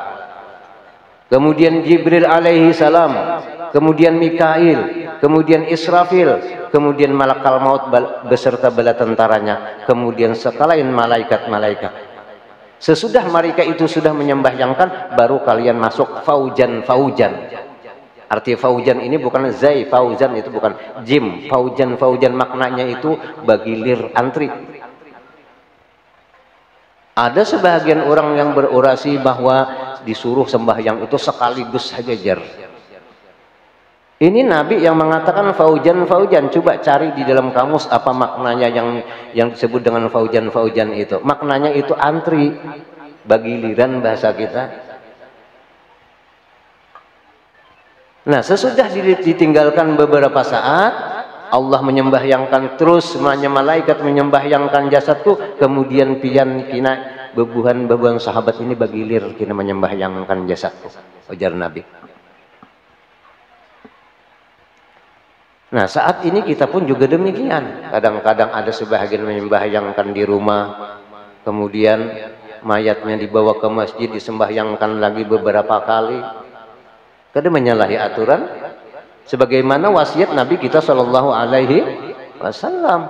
Kemudian Jibril alaihi salam, kemudian Mikail, kemudian Israfil, kemudian malakal maut beserta bala tentaranya, kemudian sekalian malaikat-malaikat. Sesudah mereka itu sudah menyembahyangkan, baru kalian masuk faujan. Arti faujan ini bukan zai, fauzan itu bukan jim. Faujan maknanya itu bagilir antri. Ada sebahagian orang yang berorasi bahwa disuruh sembahyang itu sekaligus saja jar. Ini Nabi yang mengatakan faujan. Coba cari di dalam kamus apa maknanya yang disebut dengan faujan itu. Maknanya itu antri, bagiliran bahasa kita. Nah, sesudah ditinggalkan beberapa saat, Allah menyembahyangkan terus, malaikat menyembahyangkan jasadku, kemudian pian kina bebuhan sahabat ini bagilir kina menyembahyangkan jasadku, ujar Nabi. Nah, saat ini kita pun juga demikian. Kadang-kadang ada sebahagian menyembahyangkan di rumah, kemudian mayatnya dibawa ke masjid disembahyangkan lagi beberapa kali. Kada menyalahi aturan sebagaimana wasiat Nabi kita Shallallahu Alaihi Wasallam.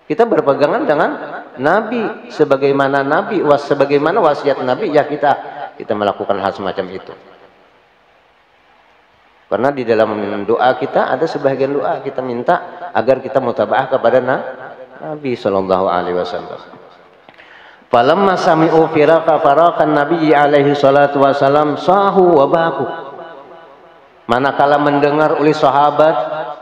Kita berpegangan dengan Nabi, sebagaimana wasiat Nabi, ya kita melakukan hal semacam itu. Karena di dalam doa kita ada sebagian doa kita minta agar kita mutaba'ah kepada Nabi Shallallahu Alaihi Wasallam. Falamma sami'u farakan Nabi alaihi salatu wasallam sahu wa baku. Manakala mendengar oleh sahabat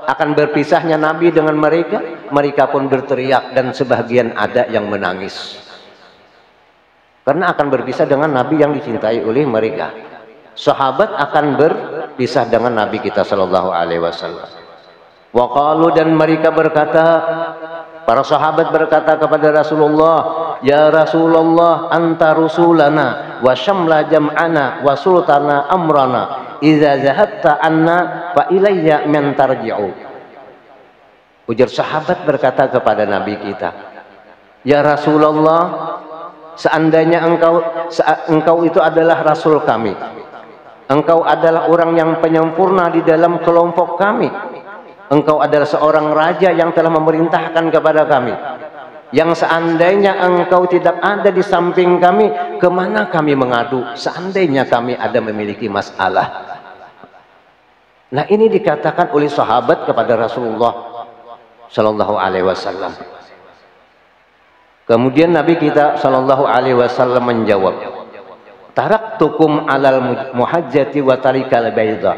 akan berpisahnya Nabi dengan mereka, mereka pun berteriak dan sebagian ada yang menangis. Karena akan berpisah dengan Nabi yang dicintai oleh mereka. Sahabat akan berpisah dengan Nabi kita sallallahu alaihi wasallam. Wa qalu, dan mereka berkata, para sahabat berkata kepada Rasulullah, ya Rasulullah, anta rusulana wa syamla jam'ana wa sultana amrana. Iza zahabta anna fa ilayya man tarji'u. Ujar sahabat berkata kepada Nabi kita, ya Rasulullah, seandainya engkau itu adalah Rasul kami, engkau adalah orang yang penyempurna di dalam kelompok kami, engkau adalah seorang raja yang telah memerintahkan kepada kami, yang seandainya engkau tidak ada di samping kami, kemana kami mengadu seandainya kami ada memiliki masalah. Nah, ini dikatakan oleh sahabat kepada Rasulullah Sallallahu Alaihi Wasallam. Kemudian Nabi kita Sallallahu Alaihi Wasallam menjawab, taraktukum alal muhajjati wa tarikal baida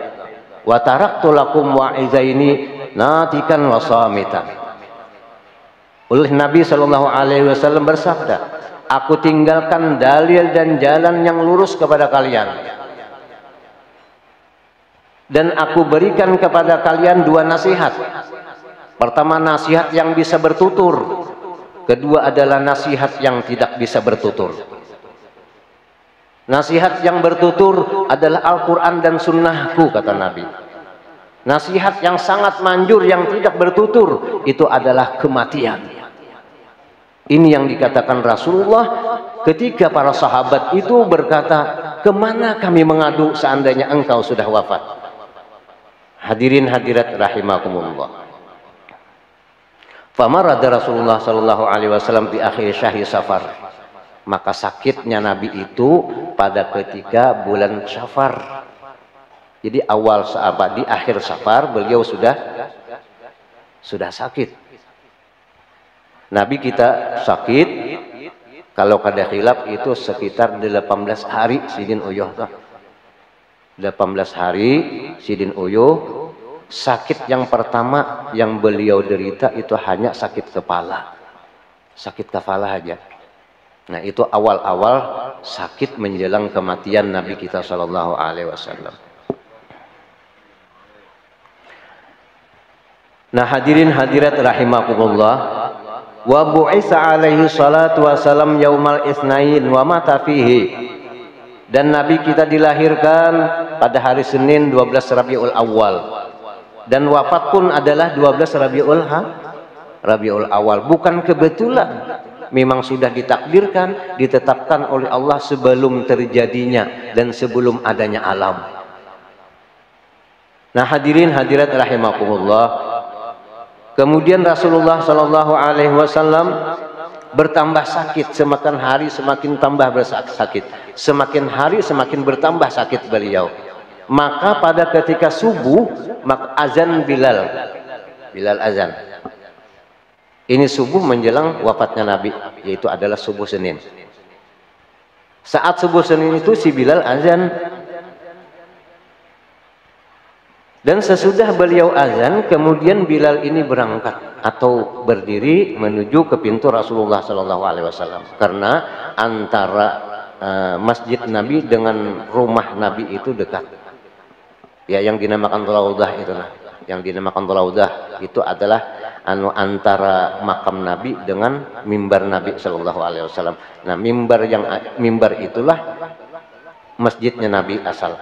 wa taraktu lakum wa'izaini natikan wa samitan. Oleh Nabi Sallallahu Alaihi Wasallam bersabda, aku tinggalkan dalil dan jalan yang lurus kepada kalian, dan aku berikan kepada kalian dua nasihat. Pertama, nasihat yang bisa bertutur. Kedua adalah nasihat yang tidak bisa bertutur. Nasihat yang bertutur adalah Al-Quran dan Sunnahku, kata Nabi. Nasihat yang sangat manjur yang tidak bertutur itu adalah kematian. Ini yang dikatakan Rasulullah ketika para sahabat itu berkata, kemana kami mengadu seandainya engkau sudah wafat. Hadirin hadirat rahimakumullah. Famarada Rasulullah sallallahu alaihi wasallam di akhir syahri Safar. Maka sakitnya Nabi itu pada ketika bulan Safar. Jadi di akhir safar beliau sudah sakit. Nabi kita sakit, kalau kada khilaf itu sekitar 18 hari Sidin Uyuh. 18 hari Sidin Uyuh. Sakit yang pertama yang beliau derita itu hanya sakit kepala. Sakit kepala aja. Nah, itu awal-awal sakit menjelang kematian Nabi kita Shallallahu Alaihi Wasallam. Nah, hadirin hadirat rahimakumullah, wa bu'isa alaihi salatu wasalam yaumal isnain wa mata fihi. Dan Nabi kita dilahirkan pada hari Senin 12 Rabiul Awal. Dan wafat pun adalah 12 Rabiul Awal. Bukan kebetulan, memang sudah ditakdirkan, ditetapkan oleh Allah sebelum terjadinya dan sebelum adanya alam. Nah, hadirin hadirat rahimakumullah, kemudian Rasulullah Shallallahu Alaihi Wasallam bertambah sakit, semakin hari semakin tambah sakit, semakin hari semakin bertambah sakit beliau. Maka pada ketika subuh, maka azan Bilal azan. Ini subuh menjelang wafatnya Nabi, yaitu adalah subuh Senin. Saat subuh Senin itu si Bilal azan. Dan sesudah beliau azan, kemudian Bilal ini berangkat atau berdiri menuju ke pintu Rasulullah Shallallahu Alaihi Wasallam. Karena antara masjid Nabi dengan rumah Nabi itu dekat. Ya, yang dinamakan Raudah itu, yang dinamakan Raudah itu adalah antara makam Nabi dengan mimbar Nabi Shallallahu Alaihi Wasallam. Nah, mimbar itulah masjidnya Nabi asal.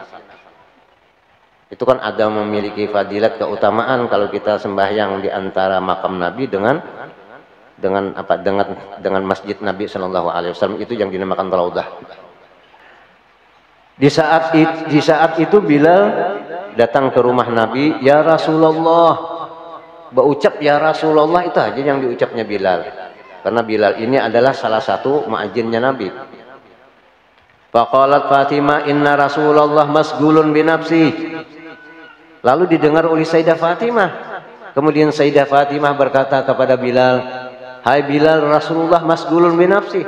Itu kan ada memiliki fadilat keutamaan kalau kita sembahyang di antara makam Nabi dengan masjid Nabi Shallallahu Alaihi Wasallam, itu yang dinamakan Raudah. Di saat itu Bilal datang ke rumah Nabi, ya Rasulullah, berucap ya Rasulullah, itu aja yang diucapnya Bilal. Karena Bilal ini adalah salah satu muadzinnya Nabi. Faqalat Fatimah inna Rasulullah masgulun binafsi. Lalu didengar oleh Sayyidah Fatimah. Kemudian Sayyidah Fatimah berkata kepada Bilal, hai Bilal, Rasulullah masgulun binafsi.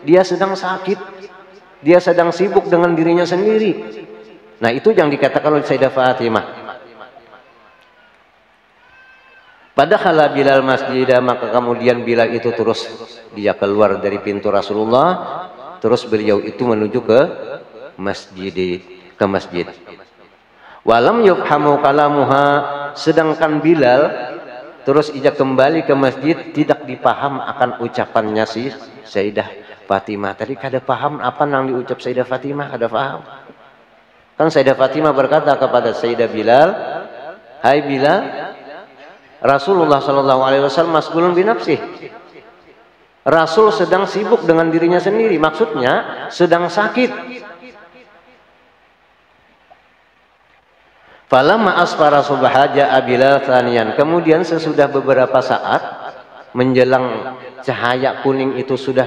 Dia sedang sakit. Dia sedang sibuk dengan dirinya sendiri. Nah, itu yang dikatakan oleh Sayyidah Fatimah. Padahal Bilal masjidah, maka kemudian Bilal itu terus dia keluar dari pintu Rasulullah, terus beliau itu menuju ke masjid. Walam yufhamu kalamuha, sedangkan Bilal terus ia kembali ke masjid, tidak dipaham akan ucapannya si Sayyidah Fatimah. Tadi kada paham apa yang diucap Sayyidah Fatimah, kada paham. Kan Sayyidah Fatimah berkata kepada Sayyidah Bilal, hai Bilal, Rasulullah Shallallahu Alaihi Wasallam masgulun binafsih. Rasul sedang sibuk dengan dirinya sendiri, maksudnya sedang sakit. Falamma asfara subhaja Bilal thaniyan. Kemudian sesudah beberapa saat menjelang cahaya kuning itu sudah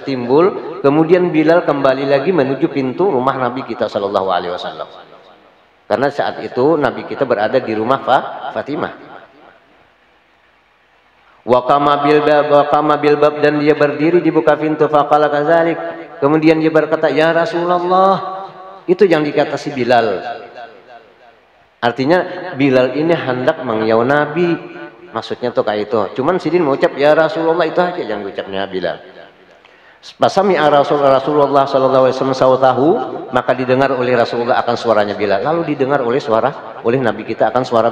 timbul, kemudian Bilal kembali lagi menuju pintu rumah Nabi kita Shallallahu Alaihi Wasallam. Karena saat itu Nabi kita berada di rumah Fatimah. Waqama bilbab, dan dia berdiri di buka pintu. Faqala kadzalik. Kemudian dia berkata, ya Rasulullah. Itu yang dikata si Bilal. Artinya Bilal ini hendak mengyau Nabi. Maksudnya tuh kayak itu. Cuman Sidin mau ucap ya Rasulullah, itu aja yang ucapnya Bilal. Pasami Rasulullah Sallallahu Alaihi Wasallam sautahu, maka didengar oleh Rasulullah akan suaranya Bilal. Lalu didengar oleh Nabi kita akan suara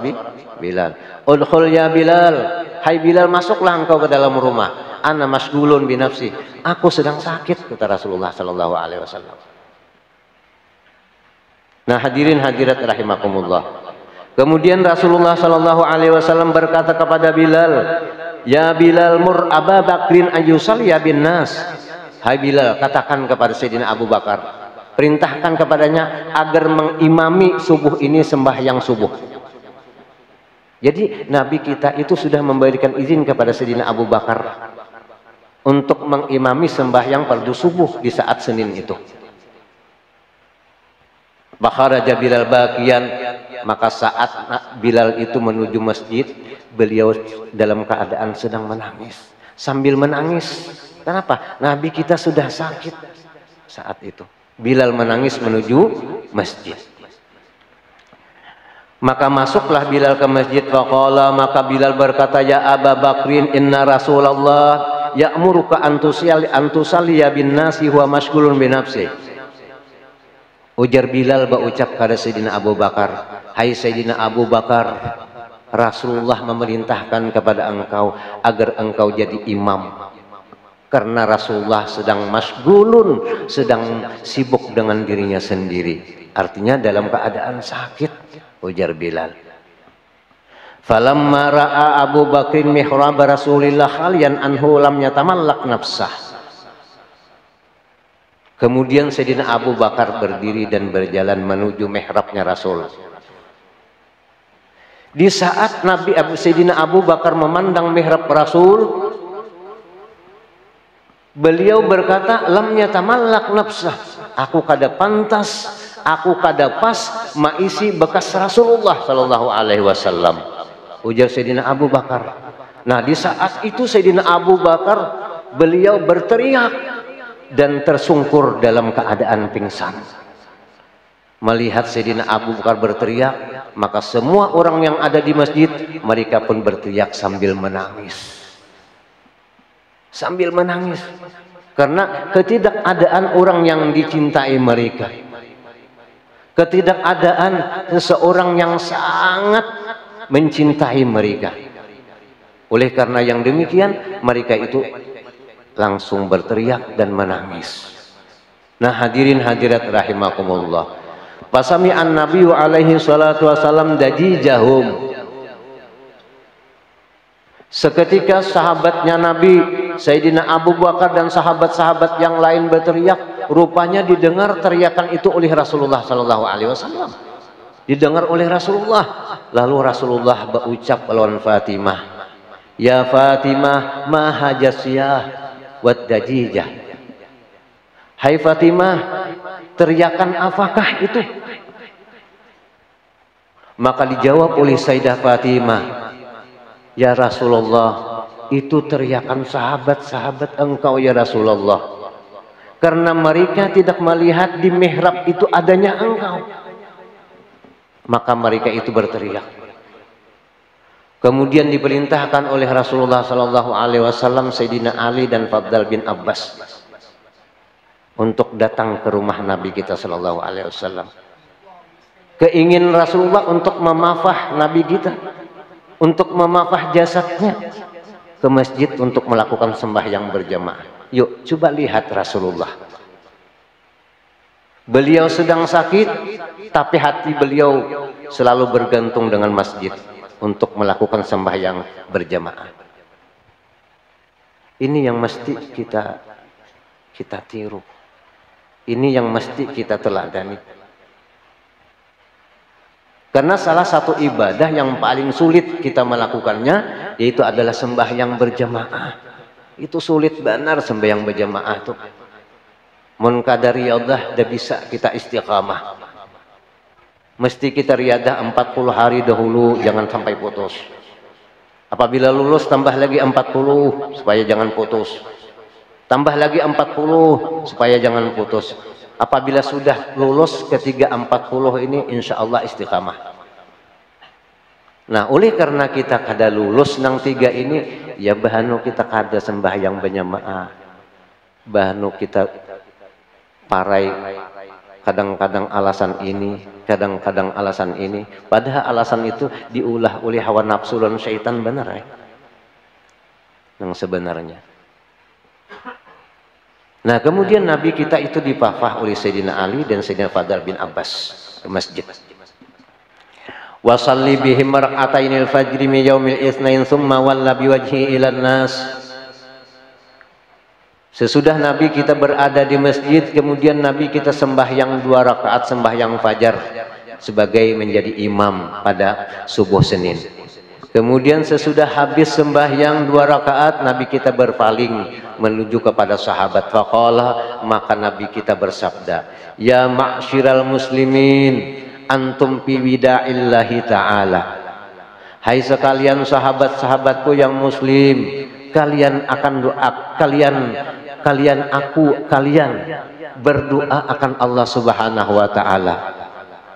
Bilal. Udkhul ya Bilal, hai Bilal, masuklah engkau ke dalam rumah. Ana masgulun binafsi, aku sedang sakit, kata Rasulullah Sallallahu Alaihi Wasallam. Nah, hadirin hadirat rahimakumullah. Kemudian Rasulullah Shallallahu Alaihi Wasallam berkata kepada Bilal, ya Bilal mur Aba Bakrin ayyusalli bin nas. Hai Bilal, katakan kepada Sayyidina Abu Bakar, perintahkan kepadanya agar mengimami subuh ini, sembahyang subuh. Jadi Nabi kita itu sudah memberikan izin kepada Sayyidina Abu Bakar untuk mengimami sembahyang fardu subuh di saat Senin itu. Fakharaja Bilal bakian, maka saat Bilal itu menuju masjid, beliau dalam keadaan sedang menangis. Sambil menangis, kenapa? Nabi kita sudah sakit saat itu. Bilal menangis menuju masjid. Maka masuklah Bilal ke masjid. Faqala, maka Bilal berkata, ya Aba Bakrin, inna Rasulullah ya'muruka antusalliya bin nasi huwa mashghulun bi nafsi. Ujar Bilal berucap kepada Sayyidina Abu Bakar, hai Sayyidina Abu Bakar, Rasulullah memerintahkan kepada engkau agar engkau jadi imam, karena Rasulullah sedang masghulun, sedang sibuk dengan dirinya sendiri, artinya dalam keadaan sakit, ujar Bilal. Falamma ra'a Abu Bakrin mihrab Rasulillah khalian anhu lam yatamallak nafsah. Kemudian Sayyidina Abu Bakar berdiri dan berjalan menuju mihrabnya Rasul. Di saat Sayyidina Abu Bakar memandang mihrab Rasul, beliau berkata, lam yatamallak nafsah, aku kada pantas, aku kada pas maisi bekas Rasulullah sallallahu alaihi wasallam, ujar Sayyidina Abu Bakar. Nah, di saat itu Sayyidina Abu Bakar beliau berteriak dan tersungkur dalam keadaan pingsan. Melihat Sayyidina Abu Bakar berteriak, maka semua orang yang ada di masjid, mereka pun berteriak sambil menangis. Sambil menangis. Karena ketidakadaan orang yang dicintai mereka. Ketidakadaan seseorang yang sangat mencintai mereka. Oleh karena yang demikian, mereka itu langsung berteriak dan menangis. Nah, hadirin hadirat rahimakumullah. Fasami'an Nabi alaihi salatu wasalam dajijahum. Seketika sahabatnya Nabi Sayyidina Abu Bakar dan sahabat-sahabat yang lain berteriak, rupanya didengar teriakan itu oleh Rasulullah sallallahu alaihi wasallam. Didengar oleh Rasulullah. Lalu Rasulullah berucap lawan Fatimah, ya Fatimah ma hajasiyah wad dajijah. Hai Fatimah, teriakan apakah itu? Maka dijawab oleh Sayyidah Fatimah, ya Rasulullah, itu teriakan sahabat-sahabat engkau ya Rasulullah, karena mereka tidak melihat di mihrab itu adanya engkau, maka mereka itu berteriak. Kemudian diperintahkan oleh Rasulullah sallallahu alaihi wasallam Sayyidina Ali dan Fadl bin Abbas untuk datang ke rumah Nabi kita sallallahu alaihi wasallam. Keinginan Rasulullah untuk memafah Nabi kita, untuk memafah jasadnya, ke masjid untuk melakukan sembahyang berjamaah. Yuk coba lihat Rasulullah. Beliau sedang sakit, tapi hati beliau selalu bergantung dengan masjid untuk melakukan sembahyang berjamaah. Ini yang mesti kita tiru. Ini yang mesti kita teladani. Karena salah satu ibadah yang paling sulit kita melakukannya yaitu adalah sembahyang berjamaah. Itu sulit benar sembahyang berjamaah tuh. Mun kada riyadah dah bisa kita istiqamah. Mesti kita riadah 40 hari dahulu, jangan sampai putus. Apabila lulus tambah lagi 40 supaya jangan putus. Tambah lagi 40 supaya jangan putus. Apabila sudah lulus ketiga 40 ini insya Allah istiqamah. Nah, oleh karena kita kada lulus nang tiga ini, ya bahanu kita kada sembahyang berjamaah. Bahanu kita parai kadang-kadang alasan ini, kadang-kadang alasan ini, padahal alasan itu diulah oleh hawa nafsu dan syaitan, benar ya? Yang sebenarnya. Nah, kemudian Nabi kita itu dipafah oleh Sayyidina Ali dan Sayyidina Fadl bin Abbas ke masjid. Wasalli bihim rak'atainil fajri min yaumil itsnain tsumma walla biwajhi ilan nas. Sesudah Nabi kita berada di masjid, kemudian Nabi kita sembahyang 2 rakaat sembahyang fajar sebagai menjadi imam pada subuh Senin. Kemudian sesudah habis sembahyang 2 rakaat, Nabi kita berpaling menuju kepada sahabat. Faqala, maka Nabi kita bersabda, ya ma'syiral muslimin, antum fi wida'illahi ta'ala. Hai sekalian sahabat-sahabatku yang muslim, kalian akan doa, kalian berdoa akan Allah Subhanahu wa taala.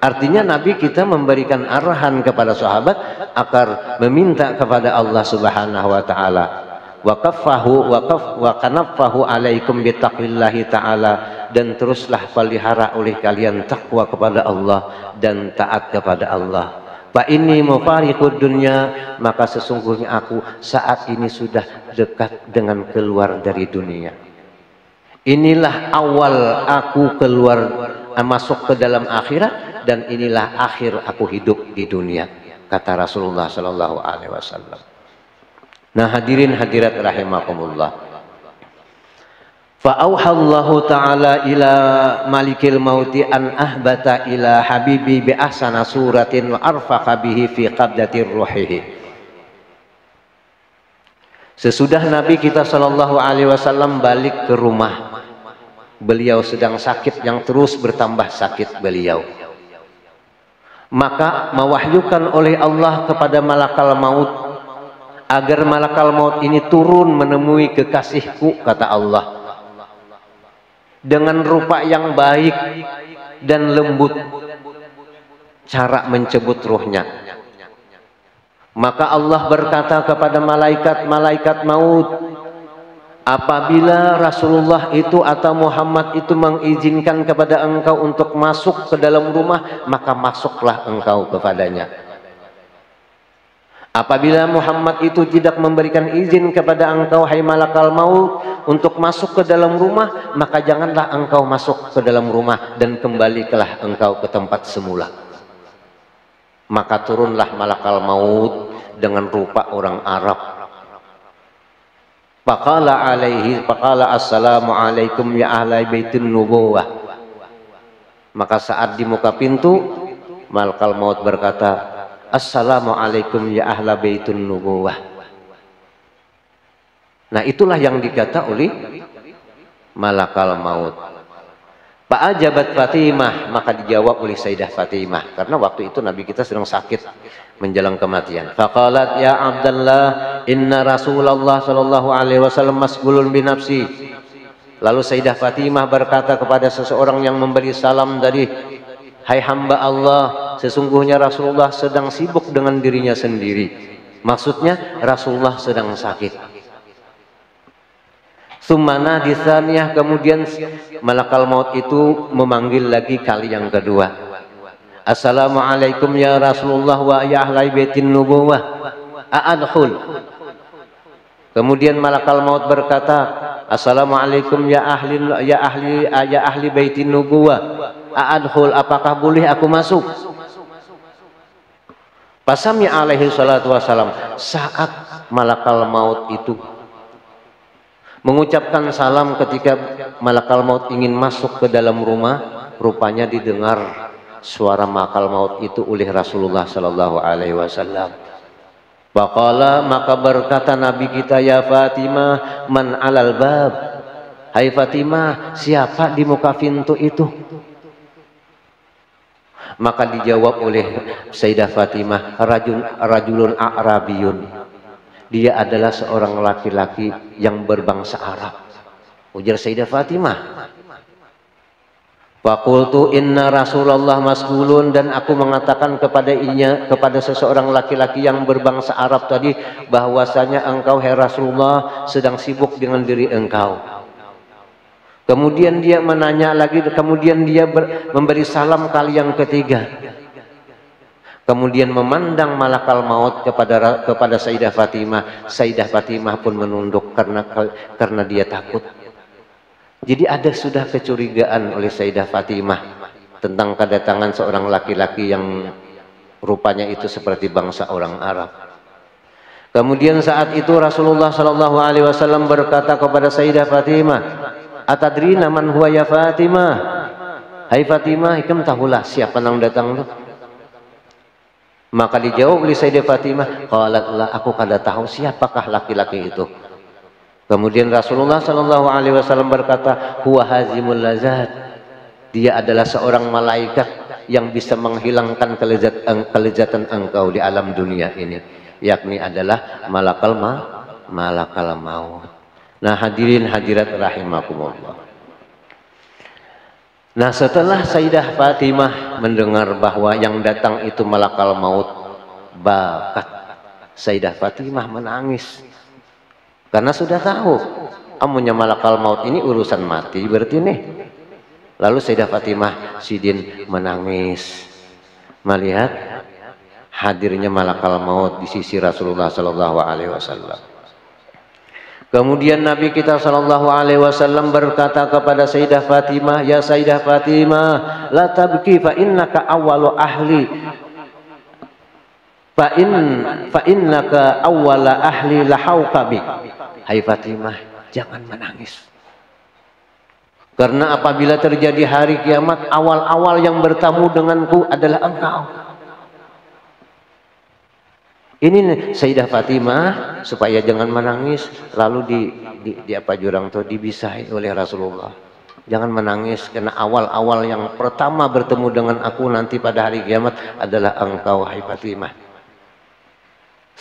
Artinya Nabi kita memberikan arahan kepada sahabat agar meminta kepada Allah Subhanahu wa taala. Wa kanaffahu alaikum bitaqwillahi taala, dan teruslah pelihara oleh kalian takwa kepada Allah dan taat kepada Allah. Fa inni mufariqud dunya, maka sesungguhnya aku saat ini sudah dekat dengan keluar dari dunia. Inilah awal aku masuk ke dalam akhirat, dan inilah akhir aku hidup di dunia, kata Rasulullah Sallallahu Alaihi Wasallam. Nah hadirin hadirat rahimakumullah. Fa'auhallahu ta'ala ila malikil mauti an ahbata ila habibi bi ahsana suratin wa arfaqa bihi fi qabdatir ruhihi. Sesudah Nabi kita Sallallahu Alaihi Wasallam balik ke rumah, beliau sedang sakit yang terus bertambah sakit beliau. Maka mewahyukan oleh Allah kepada malakal maut agar malakal maut ini turun menemui kekasihku, kata Allah, dengan rupa yang baik dan lembut cara mencabut ruhnya. Maka Allah berkata kepada malaikat maut, apabila Rasulullah itu atau Muhammad itu mengizinkan kepada engkau untuk masuk ke dalam rumah, maka masuklah engkau kepadanya. Apabila Muhammad itu tidak memberikan izin kepada engkau, hai malakal maut, untuk masuk ke dalam rumah, maka janganlah engkau masuk ke dalam rumah dan kembalilah engkau ke tempat semula. Maka turunlah malakal maut dengan rupa orang Arab. Faqala assalamu alaikum ya ahla baitin nubuwah. Maka saat di muka pintu, malakal maut berkata, assalamu alaikum ya ahla baitin nubuwah. Nah itulah yang dikata oleh malakal maut. Fa'ajabat Fatimah, maka dijawab oleh Sayyidah Fatimah, karena waktu itu Nabi kita sedang sakit menjelang kematian. Faqalat ya Abdullah, inna Rasulullah sallallahu alaihi wasallam masgulun bi nafsi. Lalu Sayyidah Fatimah berkata kepada seseorang yang memberi salam tadi, hai hamba Allah, sesungguhnya Rasulullah sedang sibuk dengan dirinya sendiri. Maksudnya Rasulullah sedang sakit. Sumana disaniyah, kemudian malakal maut itu memanggil lagi kali yang kedua. Assalamualaikum ya Rasulullah wa ya ahli baitin nubuwah a'adkhul. Kemudian malakal maut berkata, assalamualaikum ya ahli baitin nubuwah a'adkhul, apakah boleh aku masuk? Pasami alaihi salatu wassalam, saat malakal maut itu mengucapkan salam, ketika malakal maut ingin masuk ke dalam rumah, rupanya didengar suara malakal maut itu oleh Rasulullah sallallahu alaihi wasallam. Faqala, maka berkata Nabi kita, ya Fatimah, man alal bab. Hai Fatimah, siapa di muka pintu itu? Maka dijawab oleh Sayyidah Fatimah, rajulun a'rabiyun. Dia adalah seorang laki-laki yang berbangsa Arab. Ujar Sayyidah Fatimah. Faqultu inna Rasulullah masgulun, dan aku mengatakan kepada seseorang laki-laki yang berbangsa Arab tadi, bahwasanya engkau hai Rasulullah sedang sibuk dengan diri engkau. Kemudian dia menanya lagi, kemudian dia memberi salam kali yang ketiga. Kemudian memandang malakal maut kepada Sayyidah Fatimah. Sayyidah Fatimah pun menunduk karena dia takut. Jadi ada sudah kecurigaan oleh Sayyidah Fatimah tentang kedatangan seorang laki-laki yang rupanya itu seperti bangsa orang Arab. Kemudian saat itu Rasulullah Shallallahu Alaihi Wasallam berkata kepada Sayyidah Fatimah, atadrina man huwa ya Fatimah? Hai Fatimah, ikam tahulah siapa yang datang tu? Maka dijawab oleh Sayyidah Fatimah, qalat la, aku kada tahu siapakah laki-laki itu. Kemudian Rasulullah sallallahu alaihi wasallam berkata, huwa hazimul lazat. Dia adalah seorang malaikat yang bisa menghilangkan kelezatan engkau di alam dunia ini, yakni adalah malakal maut. Nah, hadirin hadirat rahimakumullah. Nah, setelah Sayyidah Fatimah mendengar bahwa yang datang itu malakal maut, bakat Sayyidah Fatimah menangis. Karena sudah tahu, amunnya malakal maut ini urusan mati berarti nih. Lalu Sayyidah Fatimah Sidin menangis melihat hadirnya malakal maut di sisi Rasulullah sallallahu alaihi wasallam. Kemudian Nabi kita sallallahu alaihi wasallam berkata kepada Sayyidah Fatimah, ya Sayyidah Fatimah, la tabki fa innaka awwalu ahli fa innaka awwala ahli lahauka bi. Hai Fatimah, jangan menangis. Karena apabila terjadi hari kiamat, awal-awal yang bertamu denganku adalah engkau. Ini Sayyidah Fatimah supaya jangan menangis, lalu di apa jurang tuh dibisai oleh Rasulullah. Jangan menangis karena awal-awal yang pertama bertemu dengan aku nanti pada hari kiamat adalah engkau, hai Fatimah.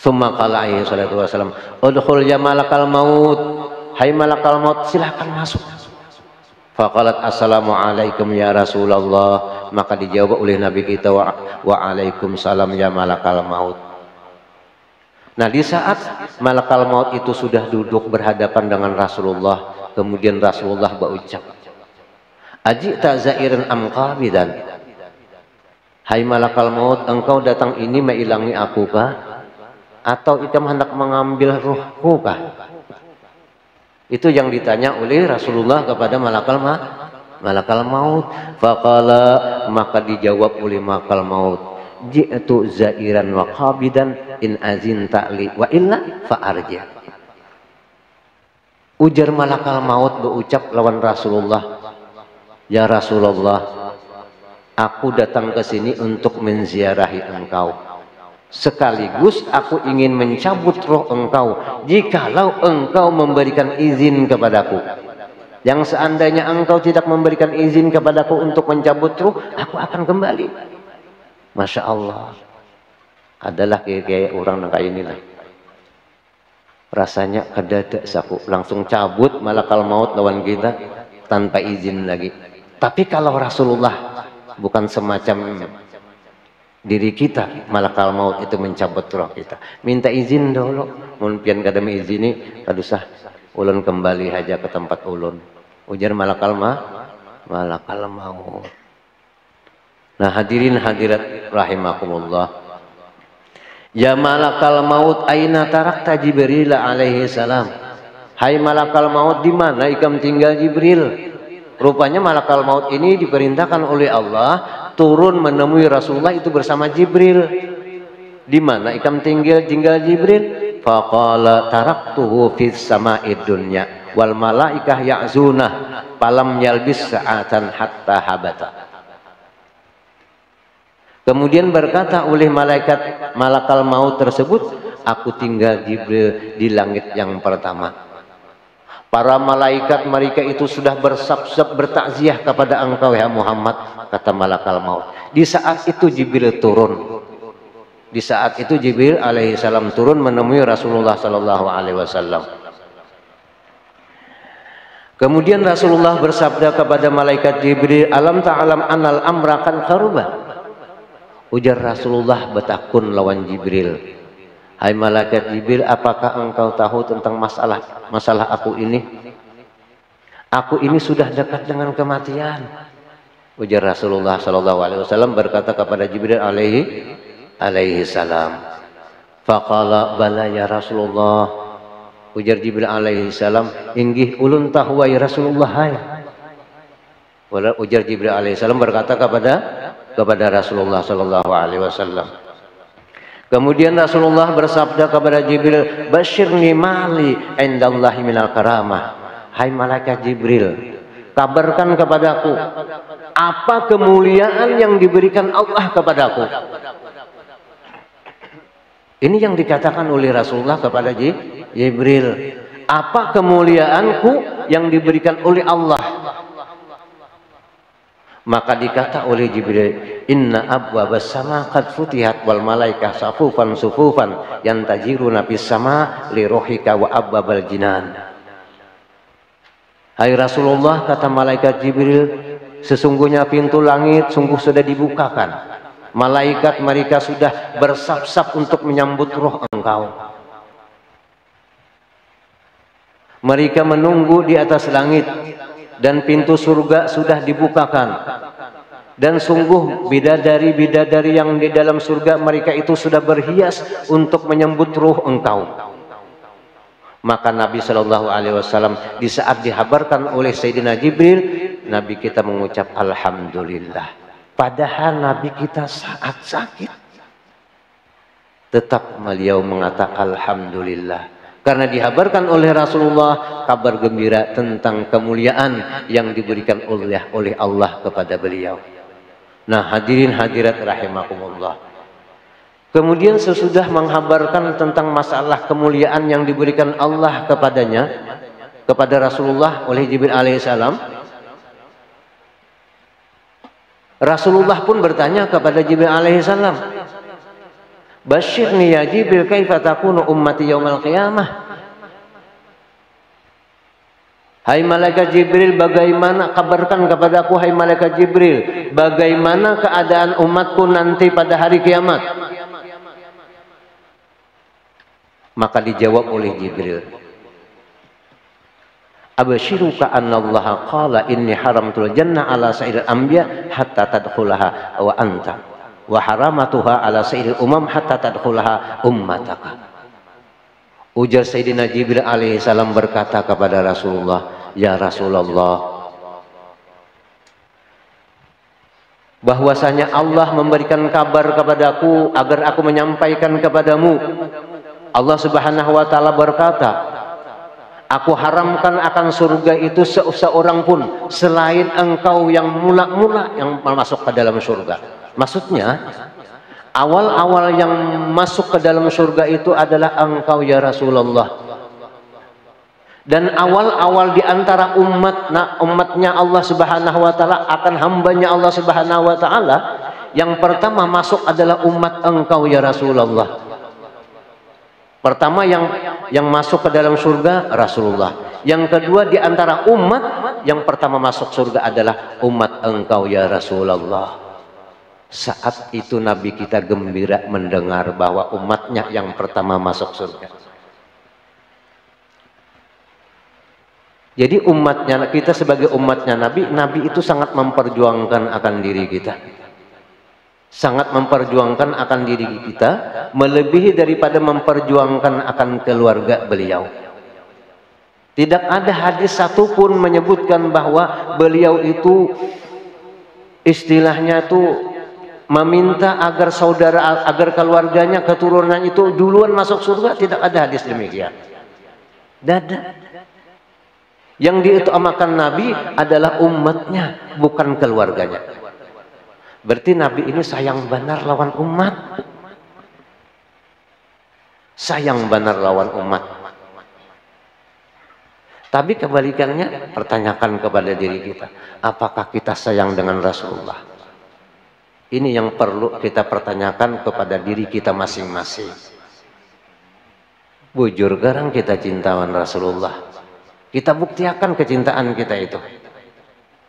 Summa qala alaihi salatu wasallam, udkhul ya malakal maut. Hai malakal maut, silakan masuk. Faqalat assalamualaikum ya Rasulullah. Maka dijawab oleh Nabi kita, wa waalaikumsalam ya malakal maut. Nah, di saat malakal maut itu sudah duduk berhadapan dengan Rasulullah, kemudian Rasulullah berucap, ajita zairan am qabidan. Hai malakal maut, engkau datang ini mengilangi aku kah? Atau itu hendak mengambil ruhku kah? Itu yang ditanya oleh Rasulullah kepada malakal maut. Faqala, maka dijawab oleh malakal maut, ji'tu zairan wa qabidan in azinta li wa illa fa arji. Ujar malakal maut berucap lawan Rasulullah, ya Rasulullah, aku datang ke sini untuk menziarahi engkau. Sekaligus aku ingin mencabut roh engkau jikalau engkau memberikan izin kepadaku. Yang seandainya engkau tidak memberikan izin kepadaku untuk mencabut roh, aku akan kembali. Masya Allah, adalah kayak orang kayak inilah. Rasanya kedadak saku langsung cabut malakal maut lawan kita tanpa izin lagi. Tapi kalau Rasulullah bukan semacam diri kita, malakal maut itu mencabut roh kita. Minta izin dulu, mun pian kada izini, kadusah ulun kembali aja ke tempat ulun. Ujar malakal maut. Nah, hadirin hadirat rahimakumullah. Ya malakal maut, aina tarakta Jibril alaihi salam. Hai malakal maut, di mana ikam tinggal Jibril? Rupanya malakal maut ini diperintahkan oleh Allah turun menemui Rasulullah itu bersama Jibril. Di mana ikam tinggal Jibril? Faqala taraktuhu fis sama'id dunya wal malaikah ya'zunah falam yalbis sa'atan hatta habata. Kemudian berkata oleh malakal maut tersebut, aku tinggal Jibril di langit yang pertama. Para malaikat mereka itu sudah bersab-sab bertakziah kepada engkau ya Muhammad, kata malakal maut. Di saat itu Jibril turun. Di saat itu Jibril alaihi salam turun menemui Rasulullah sallallahu alaihi wasallam. Kemudian Rasulullah bersabda kepada malaikat Jibril, alam ta'alam anal amra kan karuba. Ujar Rasulullah betakun lawan Jibril, hai malaikat Jibril, apakah engkau tahu tentang masalah aku ini? Aku ini sudah dekat dengan kematian. Ujar Rasulullah sallallahu alaihi wasallam berkata kepada Jibril alaihi salam, faqala bala ya Rasulullah. Ujar Jibril alaihi salam, inggih ulun tahu ya Rasulullah. Hai. Ujar Jibril alaihi salam berkata kepada Rasulullah sallallahu alaihi wasallam. Kemudian Rasulullah bersabda kepada Jibril, basyirni mali indallahi minal karamah. Hai malaikat Jibril, kabarkan kepadaku apa kemuliaan yang diberikan Allah kepadaku. Ini yang dikatakan oleh Rasulullah kepada Jibril. Apa kemuliaanku yang diberikan oleh Allah? Maka dikata oleh Jibril, inna abwabas sama qad futihat wal malaikah safufan sufufan yantajiruna fis sama li rohika wa abwabal jinan. Hai Rasulullah, kata malaikat Jibril, sesungguhnya pintu langit sungguh sudah dibukakan. Malaikat mereka sudah bersap-sap untuk menyambut roh engkau. Mereka menunggu di atas langit dan pintu surga sudah dibukakan. Dan sungguh bidadari-bidadari yang di dalam surga mereka itu sudah berhias untuk menyambut ruh engkau. Maka Nabi Shallallahu Alaihi Wasallam di saat dihabarkan oleh Sayyidina Jibril, Nabi kita mengucap Alhamdulillah. Padahal Nabi kita saat sakit, tetap beliau mengatakan Alhamdulillah. Karena dihabarkan oleh Rasulullah kabar gembira tentang kemuliaan yang diberikan oleh Allah kepada beliau. Nah, hadirin hadirat rahimakumullah. Kemudian sesudah menghabarkan tentang masalah kemuliaan yang diberikan Allah kepadanya, kepada Rasulullah oleh Jibril alaihissalam, Rasulullah pun bertanya kepada Jibril alaihissalam, Basyirni ya Jibril kaifa takunu ummati yaumal qiyamah. Hai malaikat Jibril, bagaimana, kabarkan kepadaku hai malaikat Jibril, bagaimana keadaan umatku nanti pada hari kiamat. Maka dijawab oleh Jibril, abashiruka annallaha qala inni haramtul jannah ala sa'iril anbiya hatta tadkhulaha wa anta wa haramatuha ala sa'iril umam hatta tadkhulaha ummataka. Ujar Sayyidina Jibril alaihissalam berkata kepada Rasulullah, ya Rasulullah, bahwasanya Allah memberikan kabar kepadaku agar aku menyampaikan kepadamu. Allah Subhanahu wa taala berkata, aku haramkan akan surga itu seorang pun selain engkau yang mula-mula yang masuk ke dalam surga. Maksudnya, awal-awal yang masuk ke dalam surga itu adalah engkau ya Rasulullah. Dan awal-awal di antara umatnya Allah Subhanahu wa taala akan hambanya Allah Subhanahu wa taala, yang pertama masuk adalah umat engkau ya Rasulullah. Pertama yang masuk ke dalam surga Rasulullah. Yang kedua di antara umat yang pertama masuk surga adalah umat engkau ya Rasulullah. Saat itu Nabi kita gembira mendengar bahwa umatnya yang pertama masuk surga. Jadi umatnya, kita sebagai umatnya Nabi itu sangat memperjuangkan akan diri kita. Sangat memperjuangkan akan diri kita, melebihi daripada memperjuangkan akan keluarga beliau. Tidak ada hadis satupun menyebutkan bahwa beliau itu istilahnya itu meminta agar saudara, agar keluarganya, keturunan itu duluan masuk surga. Tidak ada hadis demikian. Dada. Yang diutamakan Nabi adalah umatnya, bukan keluarganya. Berarti Nabi ini sayang benar lawan umat. Sayang benar lawan umat. Tapi kebalikannya, pertanyakan kepada diri kita, apakah kita sayang dengan Rasulullah? Ini yang perlu kita pertanyakan kepada diri kita masing-masing. Bujur garang kita cintawan Rasulullah. Kita buktikan kecintaan kita itu.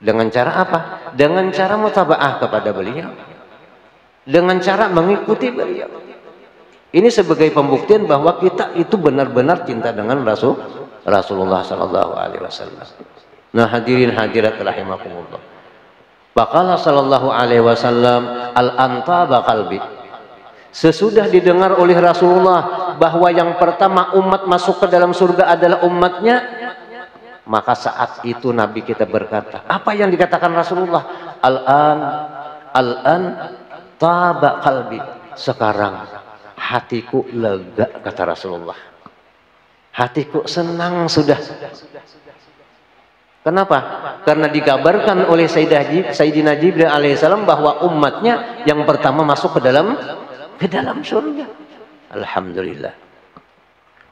Dengan cara apa? Dengan cara mutabaah kepada beliau. Dengan cara mengikuti beliau. Ini sebagai pembuktian bahwa kita itu benar-benar cinta dengan Rasulullah Sallallahu Alaihi Wasallam. Nah, hadirin hadirat rahimakumullah. Faqala Sallallahu Alaihi Wasallam, al-antaba qalbi. Sesudah didengar oleh Rasulullah bahwa yang pertama umat masuk ke dalam surga adalah umatnya, maka saat itu Nabi kita berkata, apa yang dikatakan Rasulullah? Al-an taba qalbi. Sekarang hatiku lega, kata Rasulullah. Hatiku senang sudah. Kenapa? Karena dikabarkan oleh Sayyidina Jibril alaihissalam bahwa umatnya yang pertama masuk ke dalam surga. Alhamdulillah.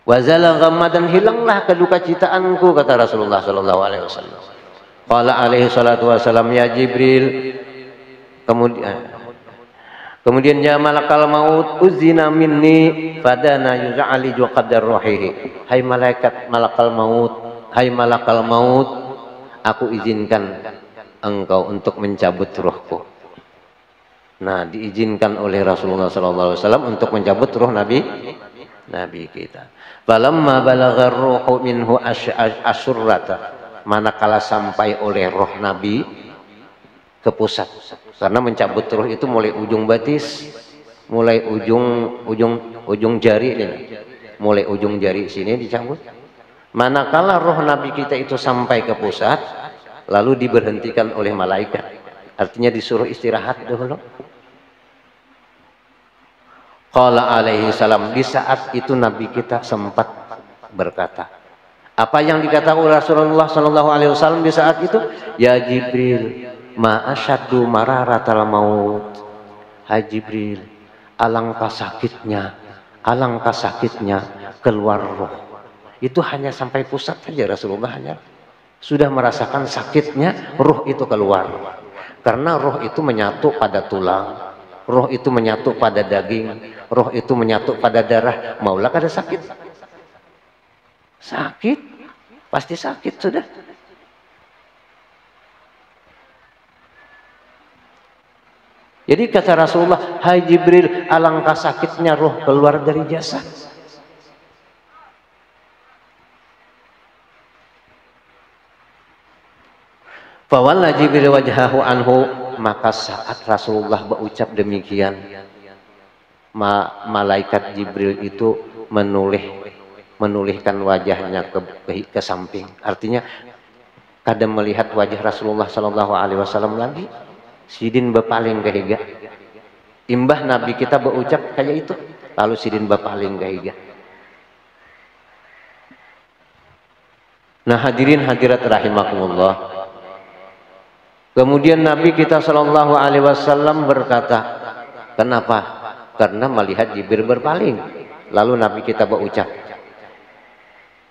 Wazala ghamma, dan hilanglah kedukacitaanku, kata Rasulullah sallallahu alaihi wasallam. Qala alaihi salatu wasallam, ya Jibril, kemudian ya malakal maut, uzina minni fadana yuz'ali qadar ruhihi. Hai malakal maut, aku izinkan engkau untuk mencabut ruhku. Nah, diizinkan oleh Rasulullah sallallahu alaihi wasallam untuk mencabut ruh Nabi kita. Falamma balagha ruhu minhu asyurrata, manakala sampai oleh roh Nabi ke pusat. Karena mencabut ruh itu mulai ujung batis, mulai ujung jari ini. Mulai ujung jari sini dicabut. Manakala roh Nabi kita itu sampai ke pusat, lalu diberhentikan oleh malaikat. Artinya disuruh istirahat dulu. Qala alaihi salam, di saat itu Nabi kita sempat berkata, apa yang dikatakan oleh Rasulullah sallallahu alaihi wasallam di saat itu? Ya Jibril, ma asyaddu mararatal maut. Hai Jibril, alangkah sakitnya keluar roh. Itu hanya sampai pusat saja Rasulullah hanya sudah merasakan sakitnya roh itu keluar. Karena roh itu menyatu pada tulang, roh itu menyatu pada daging, roh itu menyatu pada darah. Maulah kada sakit? Sakit, pasti sakit sudah. Jadi kata Rasulullah, hai Jibril, alangkah sakitnya roh keluar dari jasad. Fawalla Jibril wajhahu anhu, maka saat Rasulullah berucap demikian, malaikat Jibril itu menolehkan wajahnya ke samping. Artinya kada melihat wajah Rasulullah sallallahu alaihi wasallam lagi. Sidin bepaling ke higa. Imbah Nabi kita berucap kayak itu, lalu sidin bepaling ke higa. Nah, hadirin hadirat rahimakumullah. Kemudian Nabi kita sallallahu alaihi wasallam berkata, kenapa? Karena melihat Jibril berpaling. Lalu Nabi kita berucap,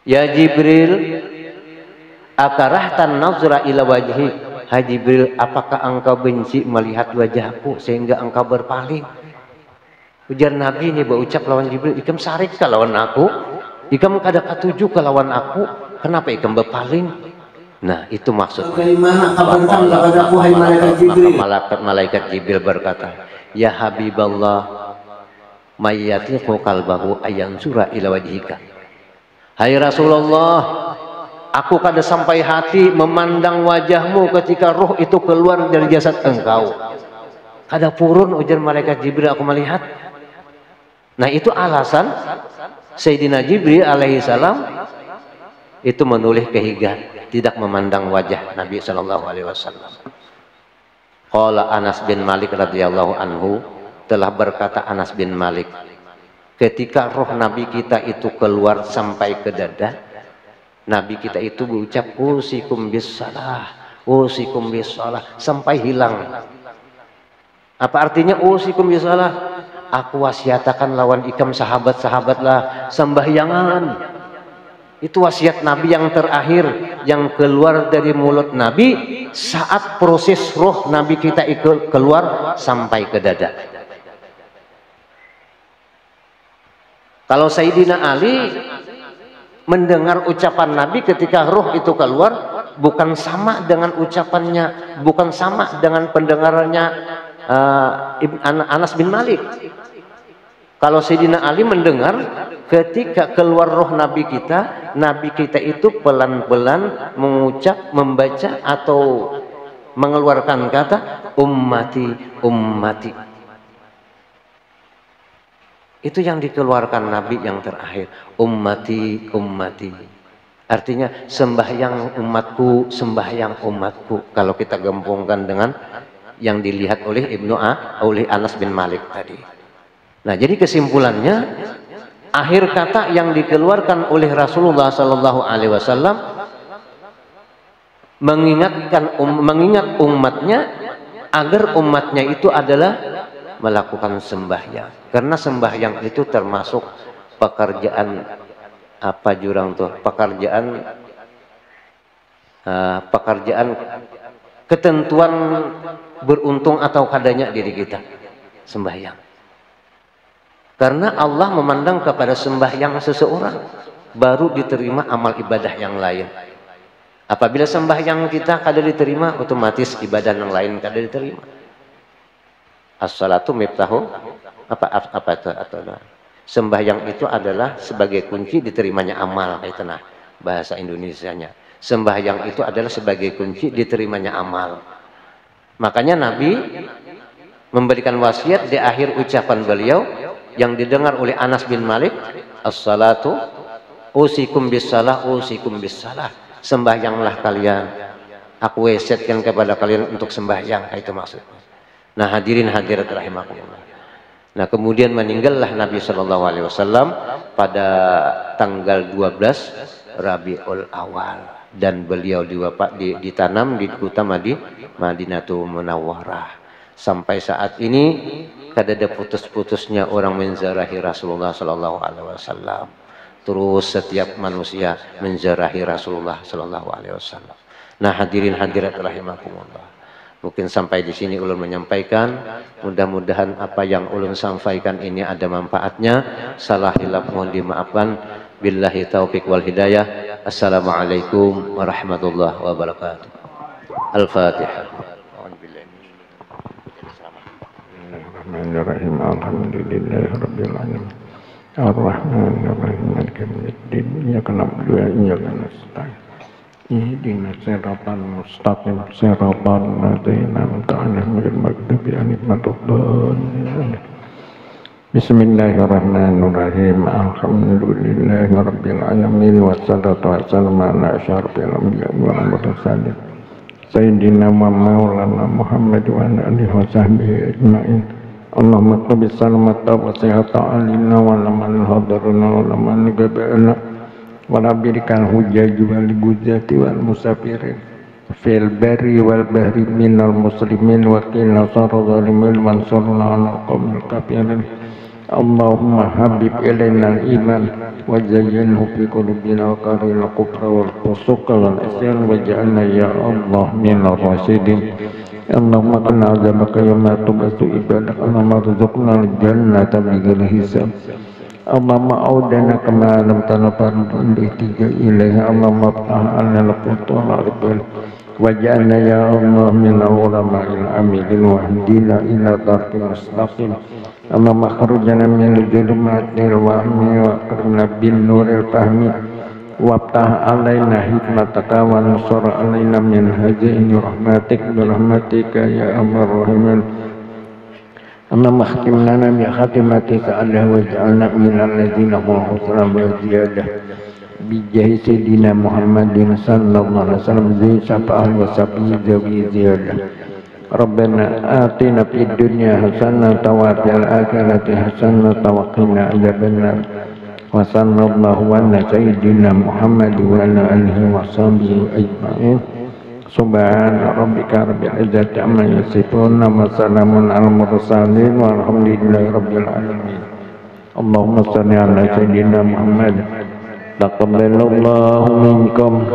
ya Jibril, akarahtan nazra ila wajhi. Hai Jibril, apakah engkau benci melihat wajahku sehingga engkau berpaling? Ujar Nabi ini berucap lawan Jibril, ikam sarik ke lawan aku, ikam kada katuju ke lawan aku, kenapa ikam berpaling? Nah, itu maksud. Bagaimana kabarkan kepadaku hai malaikat Jibril? Malaikat Jibril berkata, ya Habiballah, mayyatiqu qalbahu ayansura ila wajhika. Hai Rasulullah, aku kada sampai hati memandang wajahmu ketika roh itu keluar dari jasad engkau. Kada purun, ujar malaikat Jibril, aku melihat. Nah, itu alasan Sayyidina Jibril alaihi salam itu menoleh ke higa, tidak memandang wajah Nabi sallallahu alaihi wasallam. Qala Anas bin Malik radhiyallahu anhu, telah berkata Anas bin Malik, ketika roh Nabi kita itu keluar sampai ke dada, Nabi kita itu berucap usikum bisalah, usikum bisalah, sampai hilang. Apa artinya usikum bisalah? Aku wasiatakan lawan ikam sahabat-sahabatlah sembahyangan. Itu wasiat Nabi yang terakhir yang keluar dari mulut Nabi saat proses roh Nabi kita itu keluar sampai ke dada. Kalau Sayyidina Ali mendengar ucapan Nabi ketika roh itu keluar, bukan sama dengan ucapannya, bukan sama dengan pendengarannya Anas bin Malik. Kalau Sayyidina Ali mendengar ketika keluar roh Nabi kita itu pelan-pelan mengucap, membaca atau mengeluarkan kata ummati, ummati. Itu yang dikeluarkan Nabi yang terakhir, ummati, ummati. Artinya sembahyang umatku, sembahyang umatku. Kalau kita gabungkan dengan yang dilihat oleh oleh Anas bin Malik tadi. Nah, jadi kesimpulannya, akhir kata yang dikeluarkan oleh Rasulullah Sallallahu Alaihi Wasallam mengingat umatnya agar umatnya itu adalah melakukan sembahyang. Karena sembahyang itu termasuk pekerjaan apa jurang tuh? Pekerjaan ketentuan beruntung atau kadanya diri kita. Sembahyang. Karena Allah memandang kepada sembahyang seseorang baru diterima amal ibadah yang lain. Apabila sembahyang kita kada diterima, otomatis ibadah yang lain kada diterima. As-salatu miftahu apa itu atau sembahyang itu adalah sebagai kunci diterimanya amal, itu nah bahasa Indonesianya. Sembahyang itu adalah sebagai kunci diterimanya amal. Makanya Nabi memberikan wasiat di akhir ucapan beliau yang didengar oleh Anas bin Malik, as-salatu usikum bis-salah, usikum bis-salah. Sembahyanglah kalian, aku wasiatkan kepada kalian untuk sembahyang, itu maksudnya. Nah, hadirin hadirat rahimakumullah. Nah, kemudian meninggallah Nabi Shallallahu Alaihi Wasallam pada tanggal 12 Rabiul Awal dan beliau ditanam di kota Madinatul Munawwarah. Sampai saat ini kada ada putus-putusnya orang menziarahi Rasulullah Shallallahu Alaihi Wasallam. Terus setiap manusia menziarahi Rasulullah Shallallahu Alaihi Wasallam. Nah, hadirin hadirat rahimakumullah. Mungkin sampai di sini ulun menyampaikan. Mudah-mudahan apa yang ulun sampaikan ini ada manfaatnya. Salah hilaf mohon dimaafkan. Billahi taufiq wal hidayah. Assalamualaikum warahmatullahi wabarakatuh. Al-Fatihah. Bismillahirrahmanirrahim. Alhamdulillahirabbil alamin. Ar-Rahmanir-Rahim. Maliki yaumiddin. Iyyaka na'budu wa iyyaka nasta'in. Ihdinas siratal mustaqim siratal ladzina an'amta 'alaihim ghairil maghdubi 'alaihim waladdallin. Bismillahirrahmanirrahim. Alhamdulillahirabbil alamin wassalatu wassalamu ala asyrofil anbiya'i wal mursalin sayyidina wa maulana Muhammad wa ala alihi wa sahbihi ajma'in. Allahumma qbil salamata wa sihhata alina wa laman hadarna wa laman gabana Walabirikan hujaj wal guzati wal musafirin fil bari wal bahri minal muslimin wa qina sarra zalimin wansurna ala qawmil kafirin. Allahumma habib ilaina al-iman wa zayyinhu fi qulubina wa karihna al-kufra wal fusuqa wal isyan waj'alna ya Allah minal rasyidin. Allahumma qina azabaka yawma tubasu ibadak. Allahumma rzuqna al-jannata bighairi hisab. Allahumma audana kama lam tanafar tiga ilaiha. Allahumma ta'ala laqutul arbil waj'alna ya Allah min ulama'il amilin wahdina ila tarqil mustaqim. Allahumma kharujana min dhulumatil wahmi wa akrina bin nuril fahmi waftah alaina hikmataka wa nasur alaina min hazaini rahmatika ya arhamar rahimin. Allahumma khtim lana bi khatimati sa'adah waj'alna minal ladzina hum husna wa ziyadah bi jahi sayyidina Muhammadin sallallahu alaihi wasallam zai syafa'ah wa sabi zawi ziyadah. Rabbana atina fid dunya hasanatan wa fil akhirati hasanatan wa qina adzabannar. Wa sallallahu ala sayyidina Muhammad wa ala alihi wa sahbihi ajma'in. Subhana rabbika rabbil izzati amma yasifun wa salamun alal mursalin walhamdulillahi rabbil alamin. Allahumma shalli ala sayyidina Muhammad. Taqabbalallahu minkum.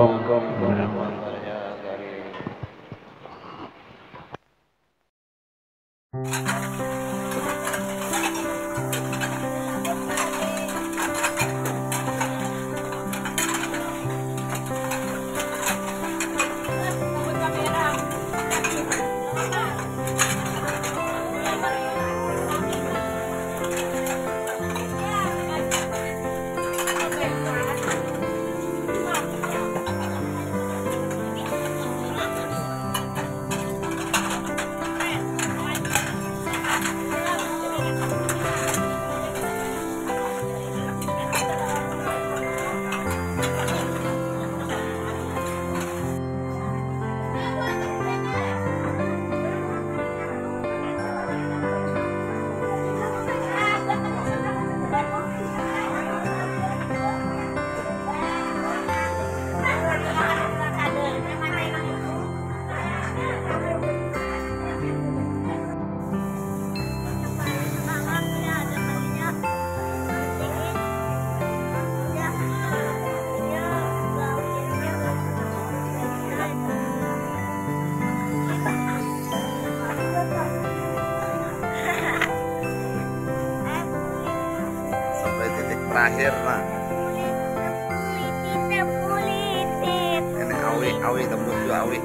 terakhir mah ini awi tembus awi